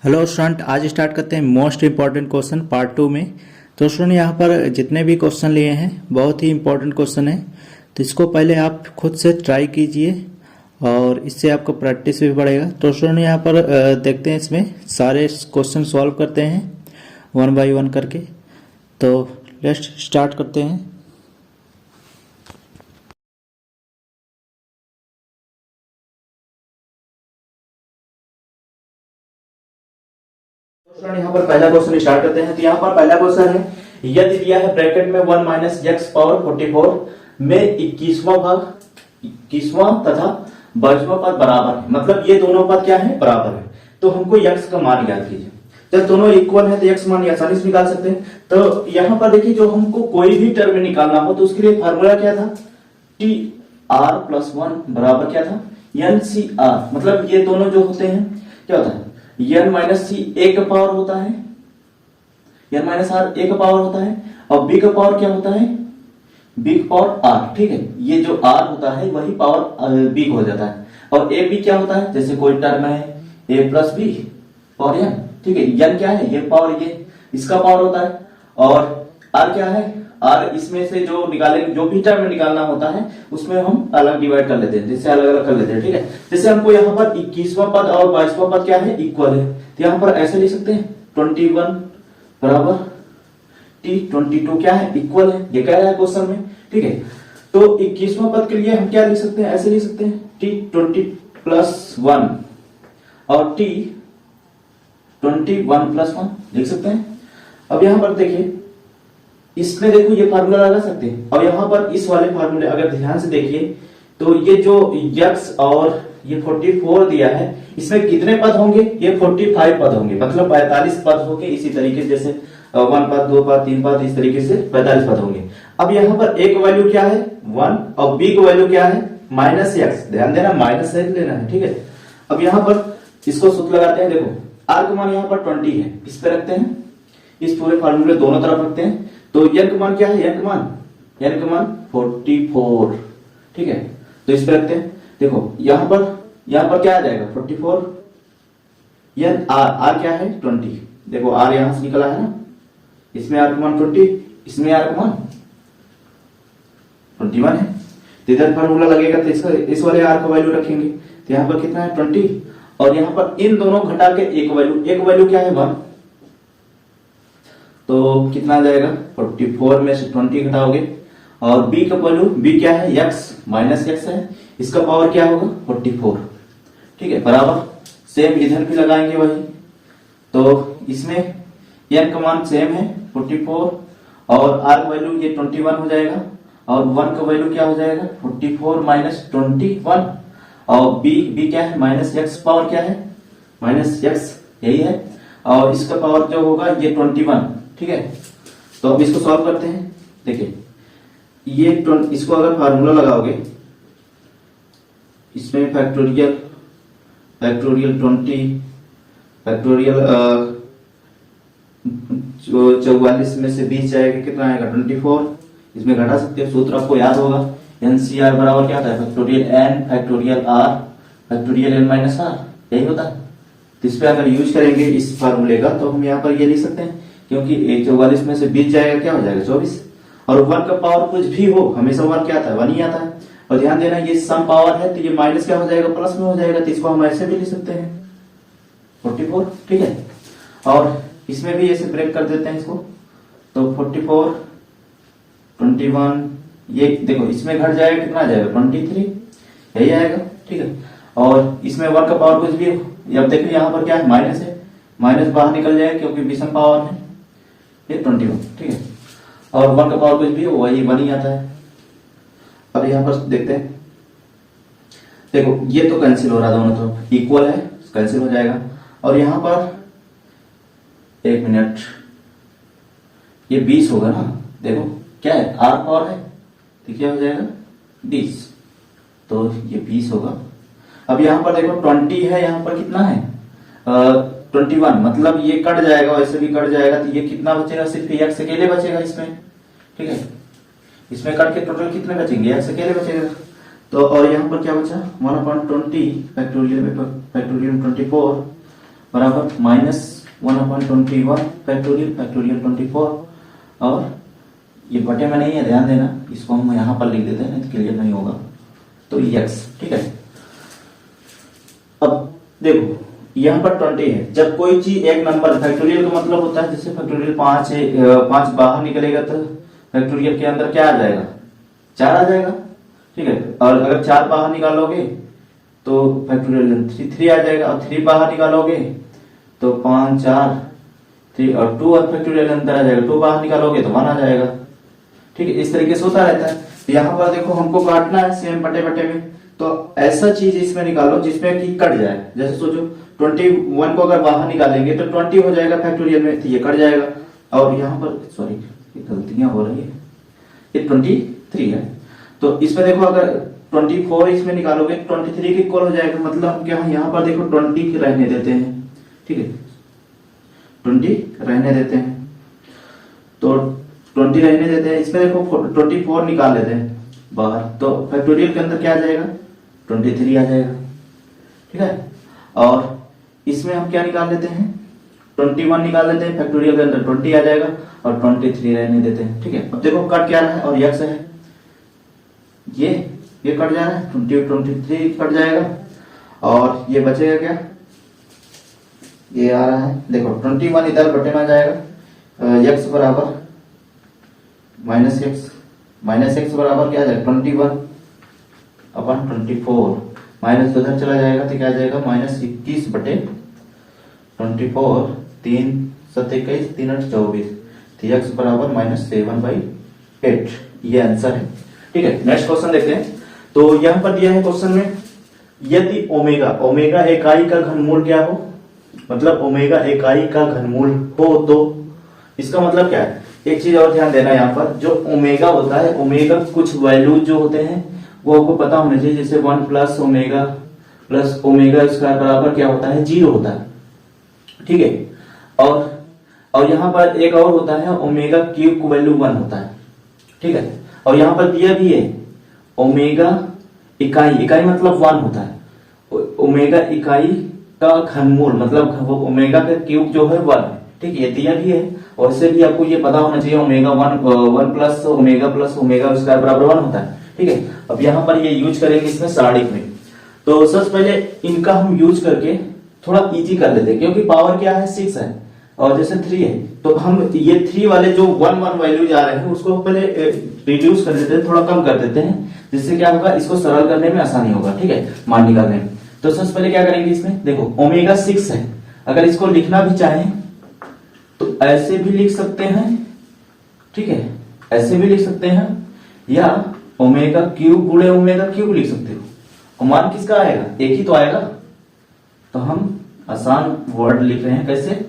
Hello student, आज start करते हैं मोस्ट इम्पॉर्टेंट क्वेश्चन पार्ट 2 में। तो स्टूडेंट यहाँ पर जितने भी क्वेश्चन लिए हैं बहुत ही इम्पोर्टेंट क्वेश्चन है, तो इसको पहले आप खुद से ट्राई कीजिए और इससे आपको प्रैक्टिस भी बढ़ेगा। तो स्टूडेंट यहाँ पर देखते हैं, इसमें सारे क्वेश्चन सॉल्व करते हैं वन बाय वन करके। तो लेट्स स्टार्ट करते हैं। यहाँ पर पहला क्वेश्चन स्टार्ट करते हैं। तो यहाँ पर पहला क्वेश्चन है, यदि दिया है ब्रैकेट में 1 माइनस एक्स पावर 44 में 21वां भाग 21वां तथा 22वां पद बराबर है, मतलब ये दोनों पद क्या है, बराबर है। तो हमको एक्स का मान ज्ञात कीजिए। जब दोनों इक्वल है तो एक्स मान आसानी से निकाल सकते हैं। तो यहाँ पर देखिए, जो हमको कोई भी टर्म निकालना हो तो उसके लिए फार्मूला क्या था, टी आर प्लस 1 बराबर क्या था, एन सी आर। मतलब ये दोनों जो होते हैं क्या होता है, n माइनस सी ए का पावर होता है, n माइनस आर ए का पावर होता है, और b का पावर क्या होता है, b का पावर r। ठीक है, ये जो r होता है वही पावर b हो जाता है। और a b क्या होता है, जैसे कोई टर्म है a plus B power n। ठीक है, n क्या है, ये पावर ये इसका पावर होता है। और r क्या है, r इसमें से जो निकाले, जो भी टर्म निकालना होता है उसमें हम अलग डिवाइड कर लेते हैं, जैसे अलग अलग कर लेते हैं। ठीक है, जैसे हमको यहाँ पर 21वां पद और 22वां पद क्या है, इक्वल है। तो यहाँ पर ऐसे लिख सकते हैं 21 बराबर टी 22 क्या है, इक्वल है, ये कह रहा है क्वेश्चन में। ठीक है, तो 21वां पद के लिए हम क्या लिख सकते हैं, ऐसे लिख सकते हैं टी 20 प्लस 1 और टी 21 प्लस 1 लिख सकते हैं। अब यहाँ पर देखिए, इसमें देखो ये फार्मूला लगा सकते हैं। और यहाँ पर इस वाले फार्मूले अगर ध्यान से देखिए तो ये जो x और ये 44 दिया है, इसमें कितने पद होंगे, ये 45 पद होंगे, मतलब 45 पद होंगे। इसी तरीके से जैसे 1 पद 2 पद 3 पद, इस तरीके से 45 पद होंगे। अब यहाँ पर a का वैल्यू क्या है 1 और b का वैल्यू क्या है माइनस एक्स। ध्यान देना, माइनस एक्स लेना है। ठीक है, अब यहाँ पर इसको सूत्र लगाते हैं। देखो r का मान यहाँ पर 20 है, इस पे रखते हैं, इस पूरे फार्मूले दोनों तरफ रखते हैं। तो n का मान क्या है, n का मान 44। ठीक है, तो इस पे रखते हैं। देखो यहाँ पर क्या आ जाएगा 44, n r क्या है 20। देखो r यहां से निकला है ना, इसमें r का मान 20, इसमें r का मान 21 है। तो इधर फार्मूला लगेगा तो इस वाले r का वैल्यू रखेंगे। तो यहाँ पर कितना है 20, और यहाँ पर इन दोनों घटा के एक वैल्यू क्या है 1। तो कितना आ जाएगा 44 में से 20 घटाओगे, और b का वैल्यू, b क्या है x माइनस एक्स है, इसका पावर क्या होगा 44। ठीक है, बराबर सेम इधर भी लगाएंगे वही। तो इसमें n का मान सेम है 44, और r का वैल्यू ये 21 हो जाएगा, और 1 का वैल्यू क्या हो जाएगा 44 माइनस 21, और b क्या है माइनस एक्स, पावर क्या है माइनस एक्स, यही है। और इसका पावर जो होगा ये 21। ठीक है, तो अब इसको सॉल्व करते हैं। देखिए ये इसको अगर फार्मूला लगाओगे, इसमें फैक्टोरियल 20 फैक्टोरियल 44 में से 20 जाएगा, कितना आएगा 24। इसमें घटा सकते हो, सूत्र आपको याद होगा, एनसीआर बराबर क्या होता है factorial N factorial R factorial N minus R, यही होता है। तो इस पे अगर यूज करेंगे इस फार्मूले का, तो हम यहाँ पर ये लिख सकते हैं, क्योंकि 44 में से 20 जाएगा, क्या हो जाएगा 24। और 1 का पावर कुछ भी हो, हमेशा 1 क्या आता है 1 ही आता है। और ध्यान देना, ये सम पावर है तो ये माइनस क्या हो जाएगा प्लस में हो जाएगा। तो इसको हम ऐसे भी लिख सकते हैं 44। ठीक है, और इसमें भी ऐसे ब्रेक कर देते हैं इसको। तो 44 21, ये देखो इसमें घट जाएगा, कितना आ जाएगा 23, यही आएगा। ठीक है, और इसमें 1 का पावर कुछ भी हो, अब देखिए यहाँ पर क्या है माइनस है, माइनस बाहर निकल जाएगा क्योंकि विषम पावर है, ये 21। ठीक है, और 1 का पावर कुछ भी हो वही 1 ही आता है। अब यहाँ पर देखते हैं, देखो ये तो कैंसिल हो रहा है, दोनों तो इक्वल है, कैंसिल हो जाएगा। और यहाँ पर 1 मिनट, ये 20 होगा ना, देखो क्या है r पावर है, तो क्या हो जाएगा 20, तो ये 20 होगा। अब यहाँ पर देखो 20 है, यहाँ पर कितना है 21, मतलब ये कट जाएगा, वैसे भी कट जाएगा, तो ये कितना बचेगा, सिर्फ x अकेले बचेगा इसमें। ठीक है, इसमें कट के टोटल कितने बचेंगे, x अकेले बचेगा। तो और यहाँ पर क्या बचा 1/20 फैक्टोरियल में 24 बराबर -1/21 फैक्टोरियल फैक्टोरियल 24 और ये बटे में नहीं है, ध्यान देना, इसको हम यहां पर लिख देते हैं, नहीं तो क्लियर नहीं होगा। तो x, ठीक है। अब देखो यहाँ पर 20 है। जब कोई चीज एक नंबर, फैक्टोरियल का मतलब होता है जैसे फैक्टोरियल 5 है, 5 बाहर निकलेगा तो फैक्टोरियल के अंदर क्या आ जाएगा, 4 आ जाएगा, ठीक है। और अगर 4 बाहर निकालोगे तो फैक्टोरियल 3 आ जाएगा, और 3 बाहर निकालोगे तो 5 4 3 और 2 और फैक्टोरियल अंदर आ जाएगा, 2 बाहर निकालोगे तो 1 आ जाएगा, ठीक है। इस तरीके से होता रहता है। यहाँ पर देखो हमको काटना है सेम बटे बटे में, तो ऐसा चीज इसमें निकालो जिसमें कि कट जाए। जैसे सोचो 21 को अगर बाहर निकालेंगे तो 20 हो जाएगा फैक्टोरियल में, तो ये कट जाएगा। और यहाँ पर सॉरी गलतियां हो रही है, ये 23 है, तो इसमें देखो अगर 24 इसमें निकालोगे 23 के इक्वल हो जाएगा। मतलब क्या, यहाँ पर देखो 20 रहने देते हैं, ठीक है, 20 रहने देते हैं, तो 20 रहने देते हैं। इसमें देखो 24 निकाल लेते हैं बाहर, तो फैक्टोरियल के अंदर क्या आ जाएगा, 23 आ जाएगा, ठीक है। और इसमें हम क्या निकाल लेते हैं, 21 निकाल लेते हैं, फैक्टोरियल के अंदर 20 आ जाएगा और 23 रहने देते हैं, ठीक है। अब देखो कट क्या रहा है, और x है, ये कट जा रहा है, 23 कट जाएगा, और ये बचेगा क्या, ये आ रहा है, देखो 21 इधर बटे में आ जाएगा, x बराबर -x बराबर क्या आ जाएगा, 21/24 माइनस उधर चला जाएगा तो क्या आ जाएगा, -21 बटे 24, 3 7 21 3 8 24, तो x बराबर -7/8, ये आंसर है, ठीक है। नेक्स्ट क्वेश्चन देखते हैं। तो यहाँ पर दिया है क्वेश्चन में, यदि ओमेगा इकाई का घनमूल क्या हो, मतलब ओमेगा इकाई का घनमूल हो, तो इसका मतलब क्या है। एक चीज और ध्यान देना, यहाँ पर जो ओमेगा होता है, ओमेगा कुछ वैल्यूज जो होते हैं वो आपको पता होना चाहिए। जैसे 1 + ओमेगा + ओमेगा स्क्वायर बराबर क्या होता है, 0 होता है, ठीक है। और यहाँ पर एक और होता है, ओमेगा क्यूब की वैल्यू 1 होता है, ठीक है। और यहाँ पर दिया भी है ओमेगा इकाई मतलब 1 होता है, ओमेगा इकाई का घनमूल मतलब वो ओमेगा का क्यूब जो है 1 है, ठीक है, ये दिया भी है। और इससे भी आपको ये पता होना चाहिए ओमेगा 1 + ओमेगा + ओमेगा स्क्वायर बराबर 1 होता है, ठीक है। अब यहाँ पर ये यूज करेंगे इसमें सारणिक में, तो सबसे पहले इनका हम यूज करके थोड़ा इजी कर लेते हैं, क्योंकि पावर क्या है 6 है और जैसे 3 है, तो हम ये 3 वाले जो 1 वैल्यू जा रहे हैं उसको पहले रिड्यूस कर देते हैं, थोड़ा कम कर देते हैं, जिससे क्या होगा, इसको सरल करने में आसानी होगा, ठीक है, मान निकालने में। तो सबसे पहले क्या करेंगे, इसमें देखो ओमेगा 6 है, अगर इसको लिखना भी चाहें तो ऐसे भी लिख सकते हैं, ठीक है, ऐसे भी लिख सकते हैं, या ओमेगा क्यूब गुणे ओमेगा क्यूब लिख सकते हो। और मान किसका आएगा, एक ही तो आएगा, तो हम आसान वर्ड लिख रहे हैं, कैसे,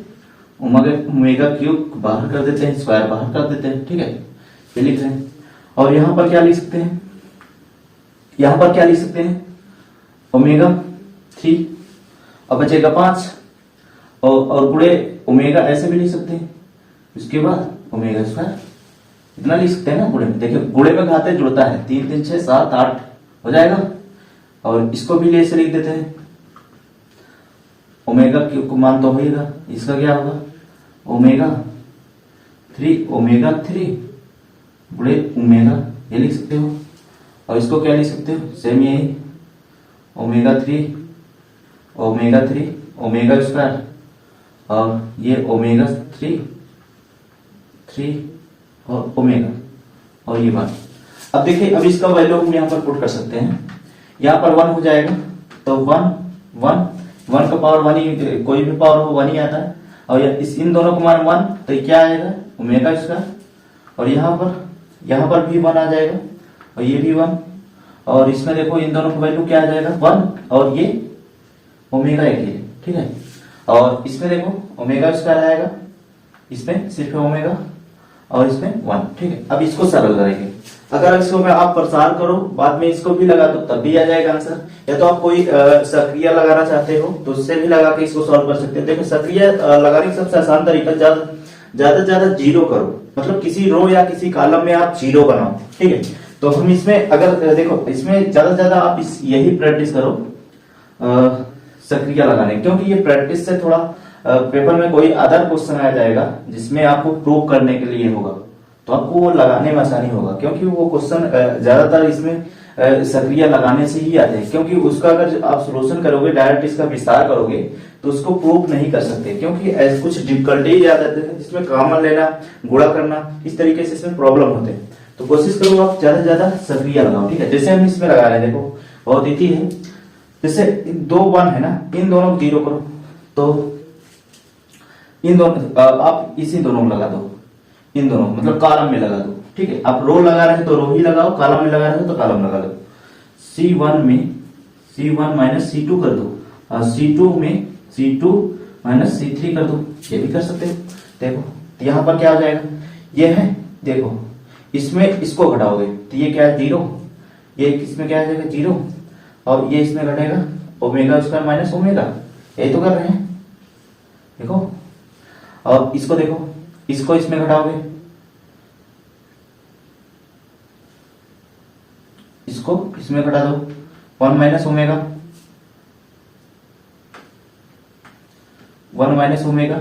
ओमेगा क्यूब बाहर कर देते हैं, स्क्वायर बाहर कर देते हैं, ठीक है, ये लिख रहे हैं। और यहां पर क्या लिख सकते हैं, यहां पर क्या लिख सकते हैं, ओमेगा 3 और बचेगा 5, और गुणे ओमेगा ऐसे भी लिख सकते हैं, उसके बाद ओमेगा स्क्वायर, इतना लिख सकते हैं ना गुणे में। देखिए गुणे में घाते जुड़ता है, 3 3 6 7 8 हो जाएगा, और इसको भी ऐसे लिख देते हैं, ओमेगा क्यूब को मान तो होगा, इसका क्या होगा, ओमेगा 3 गुणे ओमेगा, ये लिख सकते हो। और इसको क्या लिख सकते हो, सेम यही ओमेगा 3 ओमेगा स्क्वायर, और ये ओमेगा 3 और ओमेगा, और ये बात। अब देखिए, अब इसका वैल्यू हम यहाँ पर पुट कर सकते हैं, यहाँ पर 1 हो जाएगा, तो 1 का पावर 1 ही, कोई भी पावर हो 1 ही आता है, और इन दोनों को मान 1, तो ये क्या आएगा, ओमेगा स्क्वायर, और यहाँ पर भी 1 आ जाएगा, और ये भी 1, और इसमें देखो इन दोनों का वैल्यू क्या आ जाएगा, 1, और ये ओमेगा एक ही है, ठीक है। और इसमें देखो ओमेगा स्क्वायर आएगा, इसमें सिर्फ ओमेगा, और इसमें 1, ठीक है। अब इसको सरल करेंगे, अगर इसको मैं आप प्रसार करो बाद में इसको भी लगा दो तब भी आ जाएगा आंसर, या तो आप कोई सक्रिय लगाना चाहते हो तो उससे भी लगा के इसको सॉल्व कर सकते हो। देखो सक्रिय लगाने का सबसे आसान तरीका, ज्यादा से ज्यादा 0 करो, मतलब किसी रो या किसी कॉलम में आप 0 बनाओ, ठीक है। तो हम इसमें अगर देखो, इसमें ज्यादा से ज्यादा आप यही प्रैक्टिस करो, सक्रिय लगाने, क्योंकि ये प्रैक्टिस से थोड़ा पेपर में कोई अदर क्वेश्चन आ जाएगा जिसमें आपको प्रूव करने के लिए होगा, तो आपको वो लगाने में आसानी होगा, क्योंकि वो क्वेश्चन ज्यादातर इसमें सक्रिय लगाने से ही आते हैं, क्योंकि उसका अगर आप सोल्यूशन करोगे डायरेक्ट इसका विस्तार करोगे तो उसको प्रूव नहीं कर सकते, क्योंकि ऐसे कुछ डिफिकल्टी आ जाते हैं जिसमें कॉमन लेना, गुणा करना, इस तरीके से इसमें प्रॉब्लम होते हैं। तो कोशिश करो आप ज्यादा से ज्यादा सक्रिय लगाओ, ठीक है। जैसे हम इसमें लगा रहे हैं, देखो बहुत इजी है। जैसे 2 1 है ना, इन दोनों को 0 करो, तो इन दोनों आप इसी दोनों में लगा दो, इन दोनों मतलब कॉलम में लगा दो, ठीक है। आप रो लगा रहे हैं तो रो ही लगाओ, कॉलम में लगा रहे हैं तो कॉलम लगा दो। C1 में C1 माइनस C2 कर दो, और C2 में C2 माइनस C3 कर दो, ये भी कर सकते हो। देखो यहाँ पर क्या हो जाएगा, ये है, देखो इसमें इसको घटाओगे तो ये क्या है 0, ये इसमें क्या आ जाएगा 0, और ये इसमें घटेगा ओमेगा स्क्वायर माइनस ओमेगा, यही तो कर रहे हैं, देखो। और इसको देखो, इसको इसमें घटाओगे, इसको इसमें घटा दो, 1 minus omega, 1 minus omega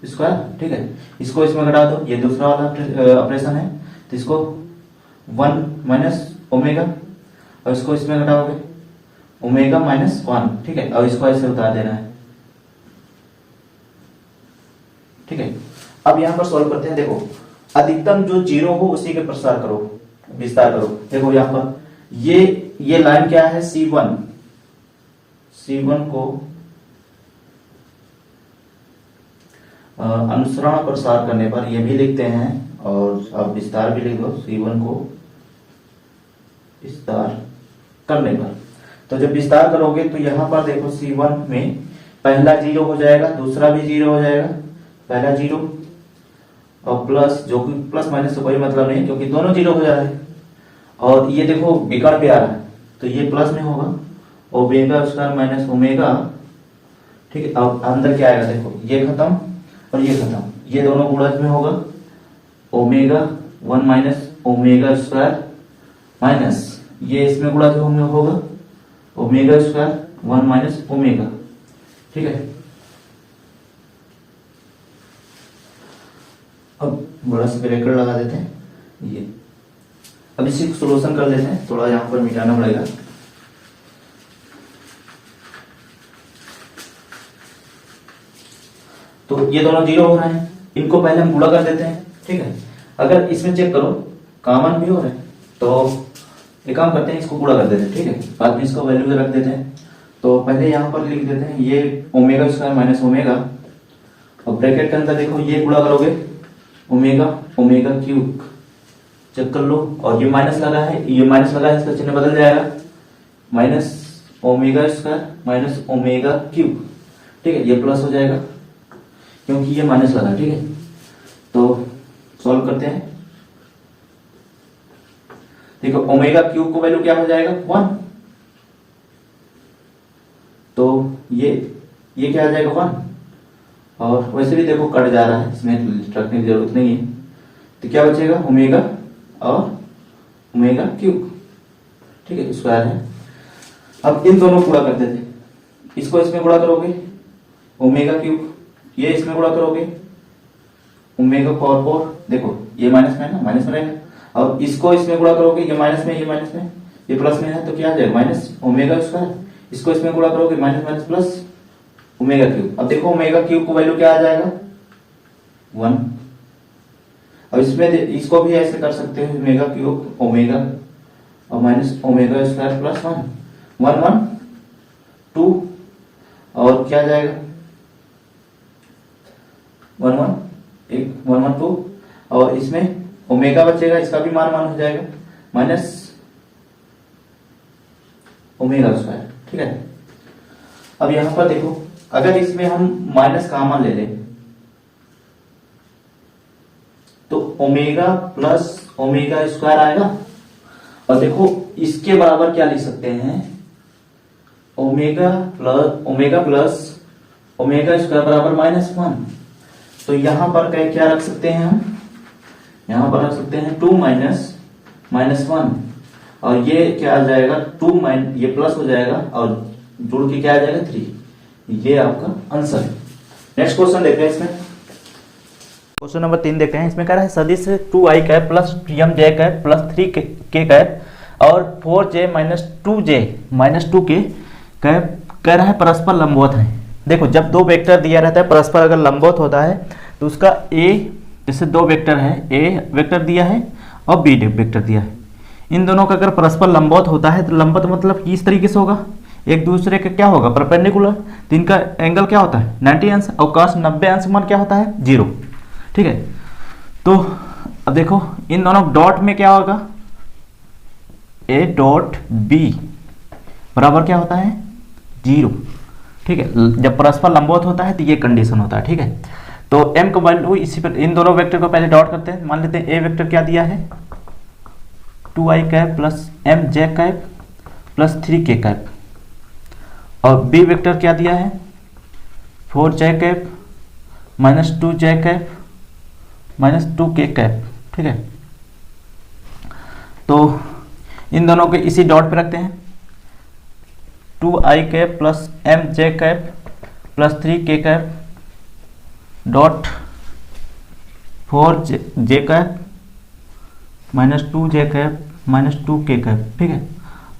square, ठीक है। इसको इसमें घटा दो, ये दूसरा वाला ऑपरेशन है, तो इसको 1 माइनस ओमेगा, और इसको इसमें घटाओगे ओमेगा माइनस 1, ठीक है। और इसको ऐसे उतार देना है, ठीक है। अब यहां पर सॉल्व करते हैं। देखो अधिकतम जो 0 हो उसी के प्रसार करो, विस्तार करो। देखो यहां पर ये लाइन क्या है, C1, C1 को अनुसरण प्रसार करने पर ये भी लिखते हैं, और अब विस्तार भी लिख दो, C1 को विस्तार करने पर। तो जब विस्तार करोगे तो यहां पर देखो C1 में पहला 0 हो जाएगा, दूसरा भी 0 हो जाएगा, पहला 0 और प्लस, जो कि प्लस माइनस से कोई मतलब नहीं क्योंकि दोनों 0 हो जा रहे हैं। और ये देखो विकर्ण पे आ रहा है तो ये प्लस में होगा, ओमेगा स्क्वायर माइनस ओमेगा, ठीक है। अब अंदर क्या आएगा, देखो ये खत्म और ये खत्म, ये दोनों गुणज में होगा, omega 1 minus omega square minus ये इसमें गुणज में होगा, ओमेगा स्क्वायर 1 माइनस ओमेगा, ठीक है। अब बड़ा सा ब्रैकेट लगा देते हैं ये। अब इसी को सोल्यूशन कर लेते हैं, थोड़ा यहां पर मिटाना पड़ेगा। तो ये दोनों 0 हो रहे हैं, इनको पहले हम गुणा कर देते हैं, ठीक है। अगर इसमें चेक करो कॉमन भी हो रहे हैं तो एक काम करते हैं, इसको गुणा कर देते हैं, ठीक है। बाद में इसको वैल्यू रख देते हैं। तो पहले यहां पर लिख देते हैं ये ओमेगा स्क्वायर माइनस ओमेगा, और ब्रैकेट के अंदर देखो ये गुणा करोगे ओमेगा ओमेगा क्यूब, चेक कर लो। और ये माइनस लगा है, ये माइनस लगा है, इसका चिन्ह बदल जाएगा, minus omega square minus omega cube, ठीक है। ये प्लस हो जाएगा क्योंकि ये माइनस लगा, ठीक है। तो सॉल्व करते हैं। देखो ओमेगा क्यूब को वैल्यू क्या हो जाएगा 1, तो ये क्या आ जाएगा 1, और वैसे भी देखो कट जा रहा है, इसमें रखने की जरूरत नहीं है। तो क्या बचेगा ओमेगा और ओमेगा क्यूब, ठीक है, स्क्वायर है। अब इन दोनों गुणा कर देते, इसको इसमें गुणा करोगे ओमेगा क्यूब, ये इसमें गुणा करोगे ओमेगा पावर 4, देखो ये माइनस में है ना, माइनस में रहेगा। और इसको इसमें गुणा करोगे, ये माइनस में, ये माइनस में, ये प्लस में है, तो क्या आ जाएगा माइनस ओमेगा स्क्वायर। इसको इसमें गुणा करोगे minus minus plus omega cube. अब देखो ओमेगा क्यूब को वैल्यू क्या आ जाएगा 1। अब इसमें इसको भी ऐसे कर सकते हो, ओमेगा क्यूब ओमेगा और माइनस ओमेगा स्क्वायर प्लस 1, 1 1 2, और क्या आ जाएगा 1 1 1 1 2, और इसमें ओमेगा बचेगा, इसका भी मान हो जाएगा माइनस ओमेगा स्क्वायर, ठीक है। अब यहां पर देखो अगर इसमें हम माइनस कॉमन ले लें तो ओमेगा प्लस ओमेगा स्क्वायर आएगा, और देखो इसके बराबर क्या लिख सकते हैं, ओमेगा प्लस ओमेगा स्क्वायर बराबर -1। तो यहां पर क्या रख सकते हैं हम, यहां पर रख सकते हैं 2 माइनस 1, और ये क्या आ जाएगा 2 ये प्लस हो जाएगा और जुड़ के क्या आ जाएगा 3, ये आपका आंसर है। नेक्स्ट क्वेश्चन देखते हैं इसमें। क्वेश्चन नंबर 3 देखते हैं। इसमें कह रहा है सदिश 2i cap plus j cap plus 3k cap और 4j माइनस 2k कैप कह रहा है परस्पर लंबवत है। देखो जब दो वेक्टर दिया रहता है परस्पर अगर लंबवत होता है तो उसका a, जैसे दो वेक्टर है, a वेक्टर दिया है और b वेक्टर दिया है, इन दोनों का अगर परस्पर लंबवत होता है तो लंबवत मतलब इस तरीके से होगा, एक दूसरे के क्या होगा परपेंडिकुलर, तो इनका एंगल क्या होता है 90 अंश और cos 90 अंश मान क्या होता है 0। ठीक है, तो अब देखो इन दोनों डॉट में क्या होगा, a डॉट b बराबर क्या होता है 0। ठीक है, जब परस्पर लंबवत होता है तो ये कंडीशन होता है। ठीक है, तो m का वैल्यू इसी पर, इन दोनों वेक्टर को पहले डॉट करते हैं। मान लेते हैं a वेक्टर क्या दिया है 2i cap plus mj cap plus 3k cap और b वेक्टर क्या दिया है 4j cap minus 2j cap minus 2k cap. ठीक है, तो इन दोनों को इसी डॉट पे रखते हैं 2i cap plus mj cap plus 3k cap dot 4j cap minus 2j cap minus 2k cap. ठीक है,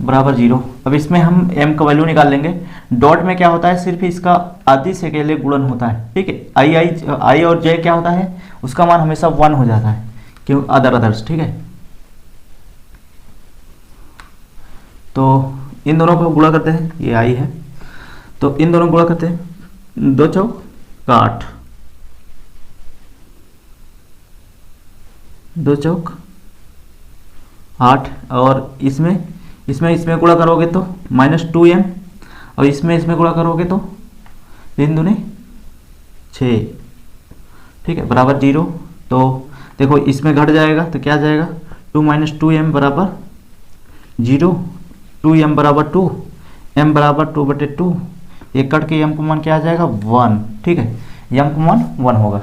बराबर 0। अब इसमें हम m का वैल्यू निकाल लेंगे। डॉट में क्या होता है सिर्फ इसका आदि से अकेले गुणन होता है। ठीक है, i और j क्या होता है उसका मान हमेशा 1 हो जाता है, क्यों अदर्स। ठीक है, तो इन दोनों को गुणा करते हैं, ये i है तो इन दोनों को गुणा करते हैं, 2 चौक 8, 2 चौक 8 और इसमें गुणा करोगे तो माइनस 2m और इसमें गुणा करोगे तो 3 दूनी 6। ठीक है, बराबर 0। तो देखो इसमें घट जाएगा तो क्या जाएगा 2 माइनस 2m बराबर 0, 2m बराबर 2, m बराबर 2/2, ये कट के m का मान क्या आ जाएगा 1। ठीक है, m का मान 1 होगा।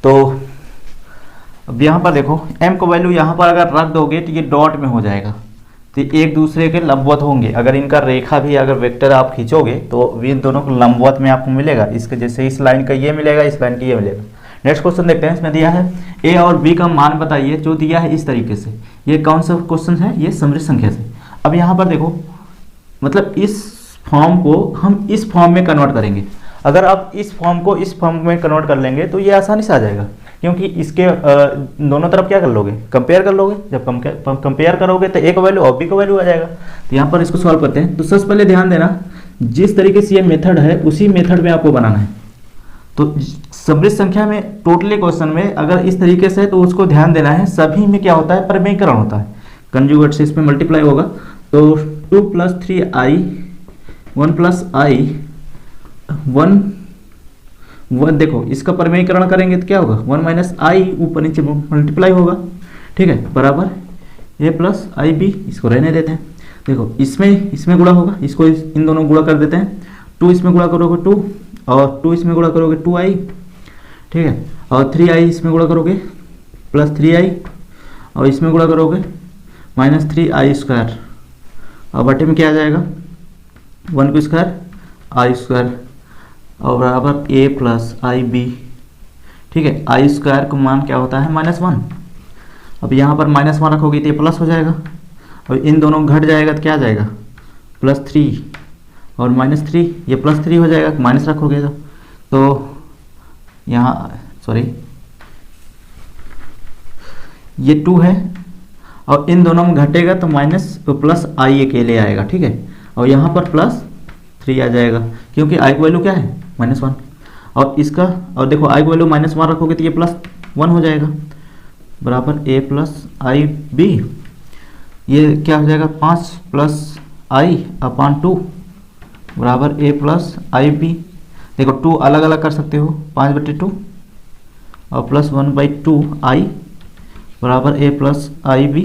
तो अब यहाँ पर देखो m का वैल्यू यहाँ पर अगर रख दोगे तो ये डॉट में हो जाएगा, तो एक दूसरे के लंबवत होंगे। अगर इनका रेखा भी अगर वेक्टर आप खींचोगे तो इन दोनों को लंबवत में आपको मिलेगा, इसके जैसे इस लाइन का ये मिलेगा, इस लाइन का ये मिलेगा। नेक्स्ट क्वेश्चन देखते हैं। इसमें दिया है a और b का मान बताइए, जो दिया है इस तरीके से। ये कौन सा क्वेश्चन है, ये समृद्ध संख्या से। अब यहाँ पर देखो मतलब इस फॉर्म को हम इस फॉर्म में कन्वर्ट करेंगे। अगर आप इस फॉर्म को इस फॉर्म में कन्वर्ट कर लेंगे तो ये आसानी से आ जाएगा, क्योंकि इसके दोनों तरफ क्या कर लोगे कंपेयर कर लोगे। जब कंपेयर करोगे तो एक वैल्यू और बी का वैल्यू आ जाएगा। तो यहाँ पर इसको सॉल्व करते हैं। तो सबसे पहले ध्यान देना, जिस तरीके से ये मेथड है उसी मेथड में आपको बनाना है। तो समृद्ध संख्या में टोटली क्वेश्चन में अगर इस तरीके से है तो उसको ध्यान देना है, सभी में क्या होता है परिमेयकरण होता है, कंजुगेट से इसमें मल्टीप्लाई होगा। तो 2 + 3i 1 + i 1 देखो इसका परिमेयकरण करेंगे तो क्या होगा 1 - i ऊपर नीचे मल्टीप्लाई होगा। ठीक है, बराबर a + ib, इसको रहने देते हैं। देखो इसमें गुणा होगा, इसको इन दोनों गुणा कर देते हैं। 2 इसमें गुणा करोगे 2 और 2 इसमें गुणा करोगे 2i। ठीक है, और 3i इसमें गुणा करोगे प्लस 3i और इसमें गुणा करोगे -3i²। और बटे में क्या आ जाएगा 1 का स्क्वायर i² और बराबर a + ib। ठीक है, i² का मान क्या होता है -1। अब यहाँ पर -1 रखोगे तो ये प्लस हो जाएगा और इन दोनों घट जाएगा तो क्या आ जाएगा +3 और -3, ये +3 हो जाएगा, माइनस रखोगे तो यहाँ सॉरी ये 2 है और इन दोनों में घटेगा तो प्लस i अकेले आएगा। ठीक है, और यहाँ पर +3 आ जाएगा, क्योंकि i की वैल्यू क्या है -1 और इसका, और देखो i की वैल्यू -1 रखोगे तो ये +1 हो जाएगा, बराबर a + ib। ये क्या हो जाएगा 5 + i/2 बराबर a + ib। देखो 2 अलग अलग कर सकते हो, 5/2 और +1/2 i बराबर a + ib।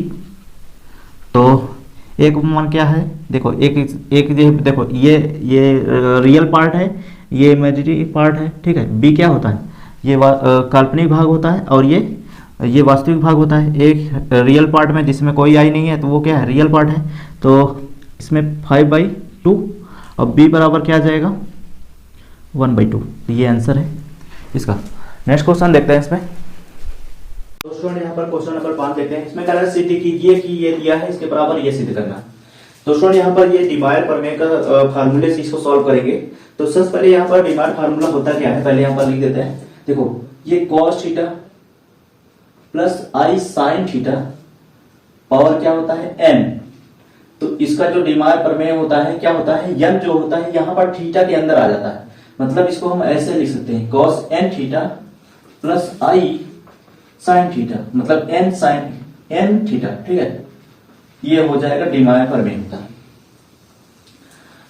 तो एक मान क्या है, देखो एक देखो ये रियल पार्ट है, ये इमेजिनरी पार्ट है। ठीक है, b क्या होता है, ये काल्पनिक भाग होता है और ये वास्तविक भाग होता है। एक रियल पार्ट में जिसमें कोई i नहीं है तो वो क्या है रियल पार्ट है। तो इसमें 5/2 और b बराबर क्या आ जाएगा 1/2। ये आंसर है इसका। नेक्स्ट क्वेश्चन देखते हैं इसमें। दोस्तों यहाँ पर क्वेश्चन नंबर 5 देखते हैं। इसमें कह रहा है सिद्ध कीजिए कि ये दिया है इसके बराबर ये सिद्ध करना। दोस्तों यहाँ पर ये डिमायर प्रमेय का फार्मूले से इसको सॉल्व करेंगे। तो सबसे पहले यहाँ पर डिमायर फार्मूला होता क्या है पहले यहाँ पर लिख देते हैं। देखो ये cos थीटा प्लस आई साइन थीटा पावर क्या होता है n। तो इसका जो डिमायर प्रमेय होता है क्या होता है, n जो होता है यहाँ पर थीटा के अंदर आ जाता है। मतलब इसको हम ऐसे लिख सकते हैं cos n थीटा प्लस आई साइन थीटा, मतलब n साइन n थीटा। ठीक है, ये हो जाएगा डिमायर प्रमेय होता है।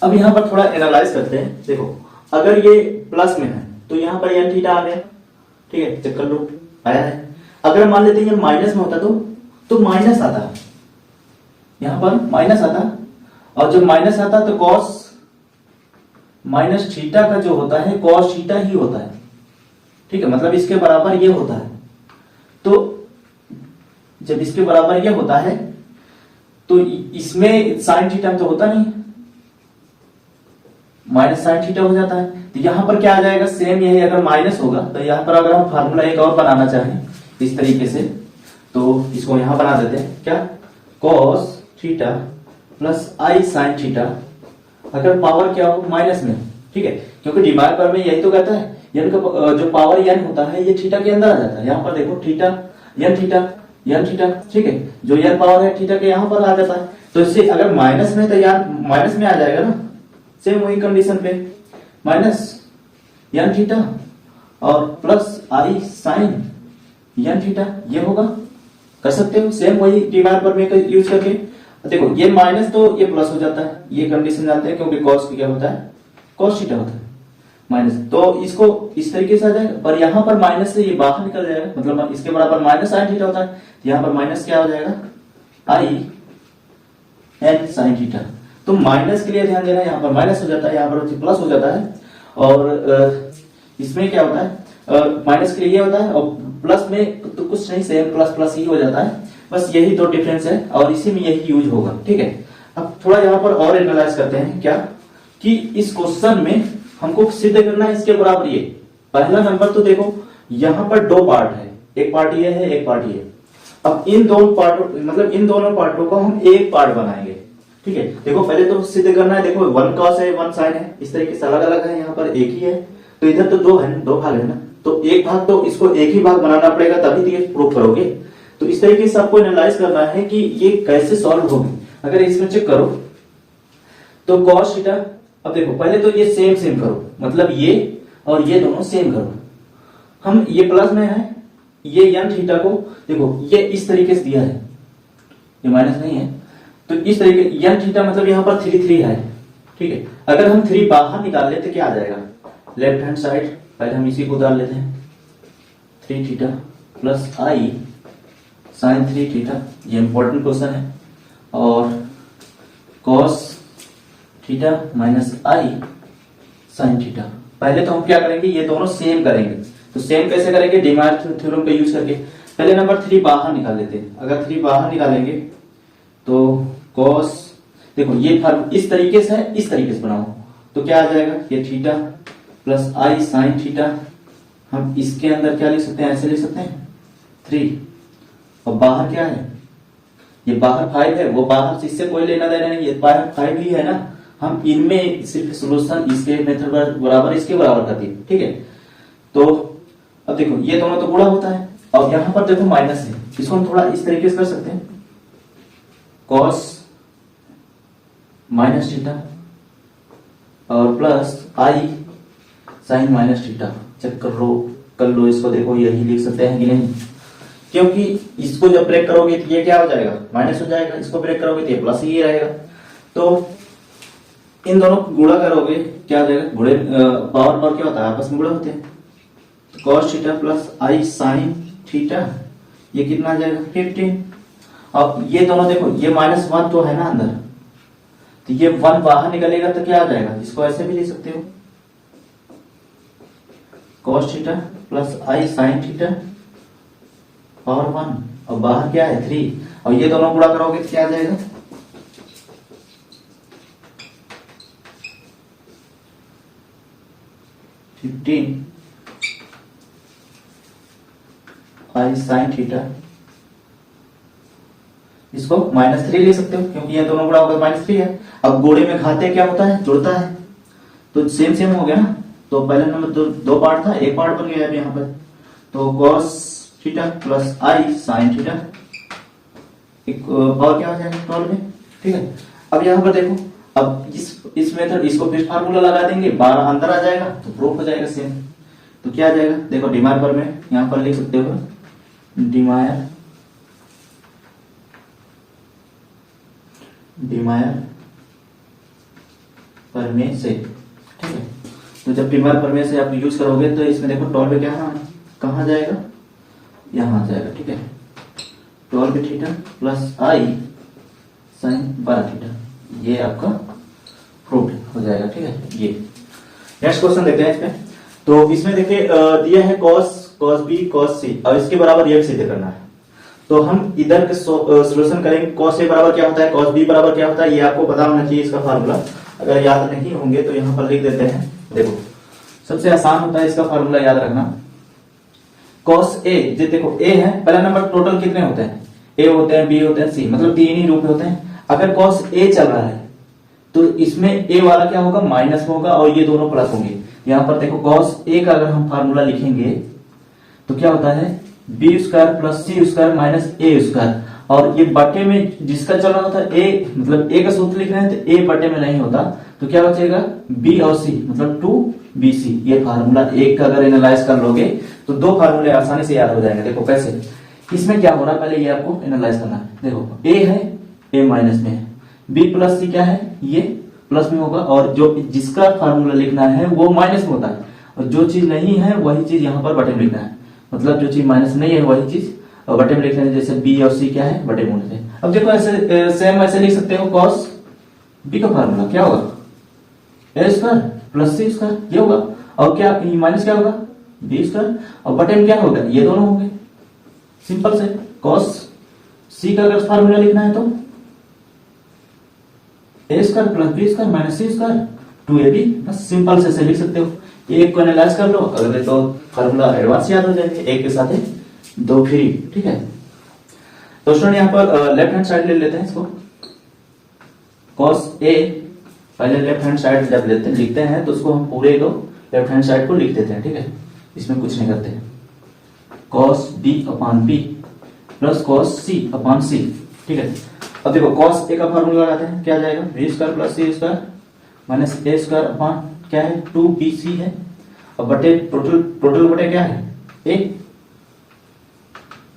अब यहाँ पर थोड़ा एनालाइज करते हैं। देखो अगर ये प्लस में है तो यहाँ पर n थीटा आ गया। ठीक है, चेक कर लो आया है। अगर मान लेते हैं ये माइनस में होता तो माइनस आता, यहाँ पर माइनस आता, और जब माइनस आता तो cos माइनस थीटा का जो होता है cos थीटा ही होता है। ठीक है, मतलब इसके बराबर ये होता है। तो जब इसके बराबर ये होता है तो इसमें साइन थीटा तो होता नहीं, माइनस साइन थीटा हो जाता है। तो यहां पर क्या आ जाएगा, सेम यही अगर माइनस होगा तो यहां पर अगर हम फार्मूला एक और बनाना चाहें इस तरीके से तो इसको यहां बना देते हैं क्या, cos थीटा प्लस आई साइन थीटा, अगर पावर क्या हो माइनस में। ठीक है, क्योंकि डिमायर पर में यही तो कहता है n का जो पावर n होता है ये थीटा के अंदर आ जाता है। यहाँ पर देखो theta n theta n theta. ठीक है, जो n पावर है थीटा के यहाँ पर आ जाता है। तो इससे अगर माइनस में तो यार माइनस में आ जाएगा ना, सेम वही कंडीशन पे माइनस n थीटा और प्लस आई साइन n थीटा, ये होगा। कर सकते हो सेम वही डिमायर पर में यूज करके। देखो ये माइनस तो ये प्लस हो जाता है, ये कंडीशन जानते हैं क्योंकि cos क्या होता है, cos थीटा होता है माइनस। तो इसको इस तरीके से आ जाएगा, पर यहाँ पर माइनस से ये बाहर निकल जाएगा, मतलब इसके बराबर माइनस साइन थीटा होता है। तो यहाँ पर माइनस क्या हो जाएगा, आई एन साइन थीटा। तो माइनस के लिए ध्यान देना, यहाँ पर माइनस हो जाता है, यहाँ पर प्लस हो जाता है। और इसमें क्या होता है, माइनस के लिए ये होता है और प्लस में तो कुछ नहीं, सेम प्लस प्लस ही हो जाता है। बस यही दो डिफरेंस है और इसी में यही यूज होगा। ठीक है, अब थोड़ा यहाँ पर और एनालाइज करते हैं क्या, कि इस क्वेश्चन में हमको सिद्ध करना है इसके बराबर ये। पहला नंबर तो देखो यहाँ पर दो पार्ट है, एक पार्ट ये है एक पार्ट ये। अब इन दोनों पार्टों मतलब इन दोनों पार्टों को हम एक पार्ट बनाएंगे। ठीक है, देखो पहले तो सिद्ध करना है। देखो 1 cos है 1 sin है, इस तरीके से अलग अलग है, यहाँ पर एक ही है। तो इधर तो दो है, दो भाग है ना, तो एक भाग तो इसको एक ही भाग बनाना पड़ेगा तभी तो ये प्रूव करोगे। तो इस तरीके से आपको एनालाइज करना है कि ये कैसे सॉल्व होगी। अगर इसमें चेक करो तो cos थीटा, अब देखो पहले तो ये सेम सेम करो, मतलब ये और ये दोनों सेम करो। हम ये प्लस में है, ये n थीटा को देखो ये इस तरीके से दिया है, ये माइनस नहीं है, तो इस तरीके n थीटा मतलब यहाँ पर 3 3 है। ठीक है, अगर हम 3 बाहर निकाल लेते क्या आ जाएगा, लेफ्ट हैंड साइड पहले हम इसी को डाल लेते हैं, 3 थीटा प्लस आई साइन 3 थीटा, ये इंपॉर्टेंट क्वेश्चन है। और cos थीटा माइनस आई साइन थीटा। पहले तो हम क्या करेंगे, ये दोनों सेम करेंगे। तो सेम कैसे करेंगे, डिमायर थ्योरम का यूज करके। पहले नंबर 3 बाहर निकाल लेते हैं। अगर 3 बाहर निकालेंगे तो cos, देखो ये इस तरीके से है, इस तरीके से बनाओ तो क्या आ जाएगा, ये थीटा प्लस आई साइन थीटा। हम इसके अंदर क्या लिख सकते हैं, ऐसे लिख सकते हैं 3, और बाहर क्या है, ये बाहर 5 है, वो बाहर से इससे कोई लेना देना नहीं, ये बाहर 5 ही है ना। हम इनमें सिर्फ सोल्यूशन इसके मेथड बराबर इसके बराबर कर दिए। ठीक है, तो अब देखो ये दोनों तो गुणा होता है और यहाँ पर देखो माइनस है, इसको हम थोड़ा इस तरीके से कर सकते हैं, cos माइनस थीटा और प्लस आई साइन माइनस थीटा। चेक कर लो इसको, देखो यही लिख सकते हैं कि नहीं, क्योंकि इसको जब ब्रेक करोगे तो ये क्या हो जाएगा, माइनस हो जाएगा, इसको ब्रेक करोगे तो ये प्लस ही रहेगा। तो इन दोनों को गुणा करोगे क्या हो जाएगा, गुणे पावर पर क्या होता है, आपस में गुणा होते हैं। तो cos थीटा प्लस आई साइन थीटा, ये कितना आ जाएगा 15। अब ये दोनों देखो ये -1 तो है ना अंदर, तो ये 1 बाहर निकलेगा तो क्या आ जाएगा, इसको ऐसे भी लिख सकते हो, cos थीटा प्लस आई साइन थीटा पावर 1, और बाहर क्या है 3, और ये दोनों गुणा करोगे तो क्या आ जाएगा, 15 आई साइन थीटा, इसको -3 ले सकते हो क्योंकि ये दोनों गुणा होकर -3 है। अब गोड़े में घाते क्या होता है, जुड़ता है, तो सेम सेम हो गया ना। तो पहले नंबर दो पार्ट था, एक पार्ट बन गया अब यहाँ पर। तो cos थीटा प्लस आई साइन थीटा और क्या हो जाएगा 12 में, ठीक है। अब यहाँ पर देखो, अब इस मेथड इसको फिर फार्मूला लगा देंगे, 12 अंदर आ जाएगा तो प्रूफ हो जाएगा सेम। तो क्या आ जाएगा, देखो डिमायर पर में यहाँ पर लिख सकते हो, डिमायर प्रमेय से, ठीक है। तो जब डिमायर प्रमेय से आप यूज करोगे तो इसमें देखो 12 क्या है, कहाँ जाएगा, यहाँ आ जाएगा, ठीक है। 12 थीटा प्लस आई साइन 12 थीटा, ये आपका प्रूफ हो जाएगा, ठीक है। ये नेक्स्ट क्वेश्चन देखते हैं इसमें। तो इसमें देखिए दिया है cos b cos c, और इसके बराबर ये भी सिद्ध करना है। तो हम इधर के सॉल्यूशन करेंगे। cos a बराबर क्या होता है, cos b बराबर क्या होता है, ये आपको पता होना चाहिए इसका फार्मूला। अगर याद नहीं होंगे तो यहाँ पर लिख देते हैं। देखो सबसे आसान होता है इसका फार्मूला याद रखना। cos a, जो देखो a है, पहला नंबर टोटल कितने होते हैं, a होते हैं, b होते हैं, c, मतलब 3 ही रूप होते हैं। अगर cos a चल रहा है तो इसमें a वाला क्या होगा, माइनस में होगा, और ये दोनों प्लस होंगे। यहाँ पर देखो cos a का अगर हम फार्मूला लिखेंगे तो क्या होता है, b square plus c square minus a square, और ये बटे में जिसका चल रहा होता है a, मतलब a का सूत्र लिख रहे हैं तो a बटे में नहीं होता, तो क्या बचेगा b और c, मतलब 2bc। ये फार्मूला एक का अगर एनालाइज कर लोगे तो दो फार्मूले आसानी से याद हो जाएंगे। देखो कैसे, इसमें क्या हो रहा है, पहले ये आपको एनालाइज करना है। देखो a है, a माइनस में है, b प्लस c क्या है, ये प्लस में होगा, और जो जिसका फार्मूला लिखना है वो माइनस में होता है, और जो चीज नहीं है वही चीज यहाँ पर बटे में लिखना है। मतलब जो चीज माइनस नहीं है वही चीज बटे में लिखना है, जैसे b और c क्या है, बटे में होने। अब देखो ऐसे सेम ऐसे लिख सकते हो, cos b का फार्मूला क्या होगा, a square plus c square, ये होगा, और क्या माइनस क्या होगा, b स्क्वायर, और बटे में क्या होगा, ये दोनों होंगे। सिंपल से cos c का अगर फार्मूला लिखना है तो a square plus b square minus c square 2ab, बस सिंपल से ऐसे लिख सकते हो। एक को एनालाइज कर लो, अगर तो फार्मूला एडवांस याद हो जाएंगे, एक के साथ दो फ्री, ठीक है। तो स्टूडेंट यहाँ पर लेफ्ट हैंड साइड ले लेते हैं इसको, cos a, पहले लेफ्ट हैंड साइड जब लिखते हैं तो उसको हम पूरे को लेफ्ट हैंड साइड को लिख देते हैं, ठीक है, इसमें कुछ नहीं करते हैं। cos b upon b plus cos c upon c, ठीक है। अब देखो cos a का फार्मूला लगाते हैं, क्या जाएगा, b square plus c square minus a square upon क्या है 2bc है, और बटे टोटल बटे क्या है a,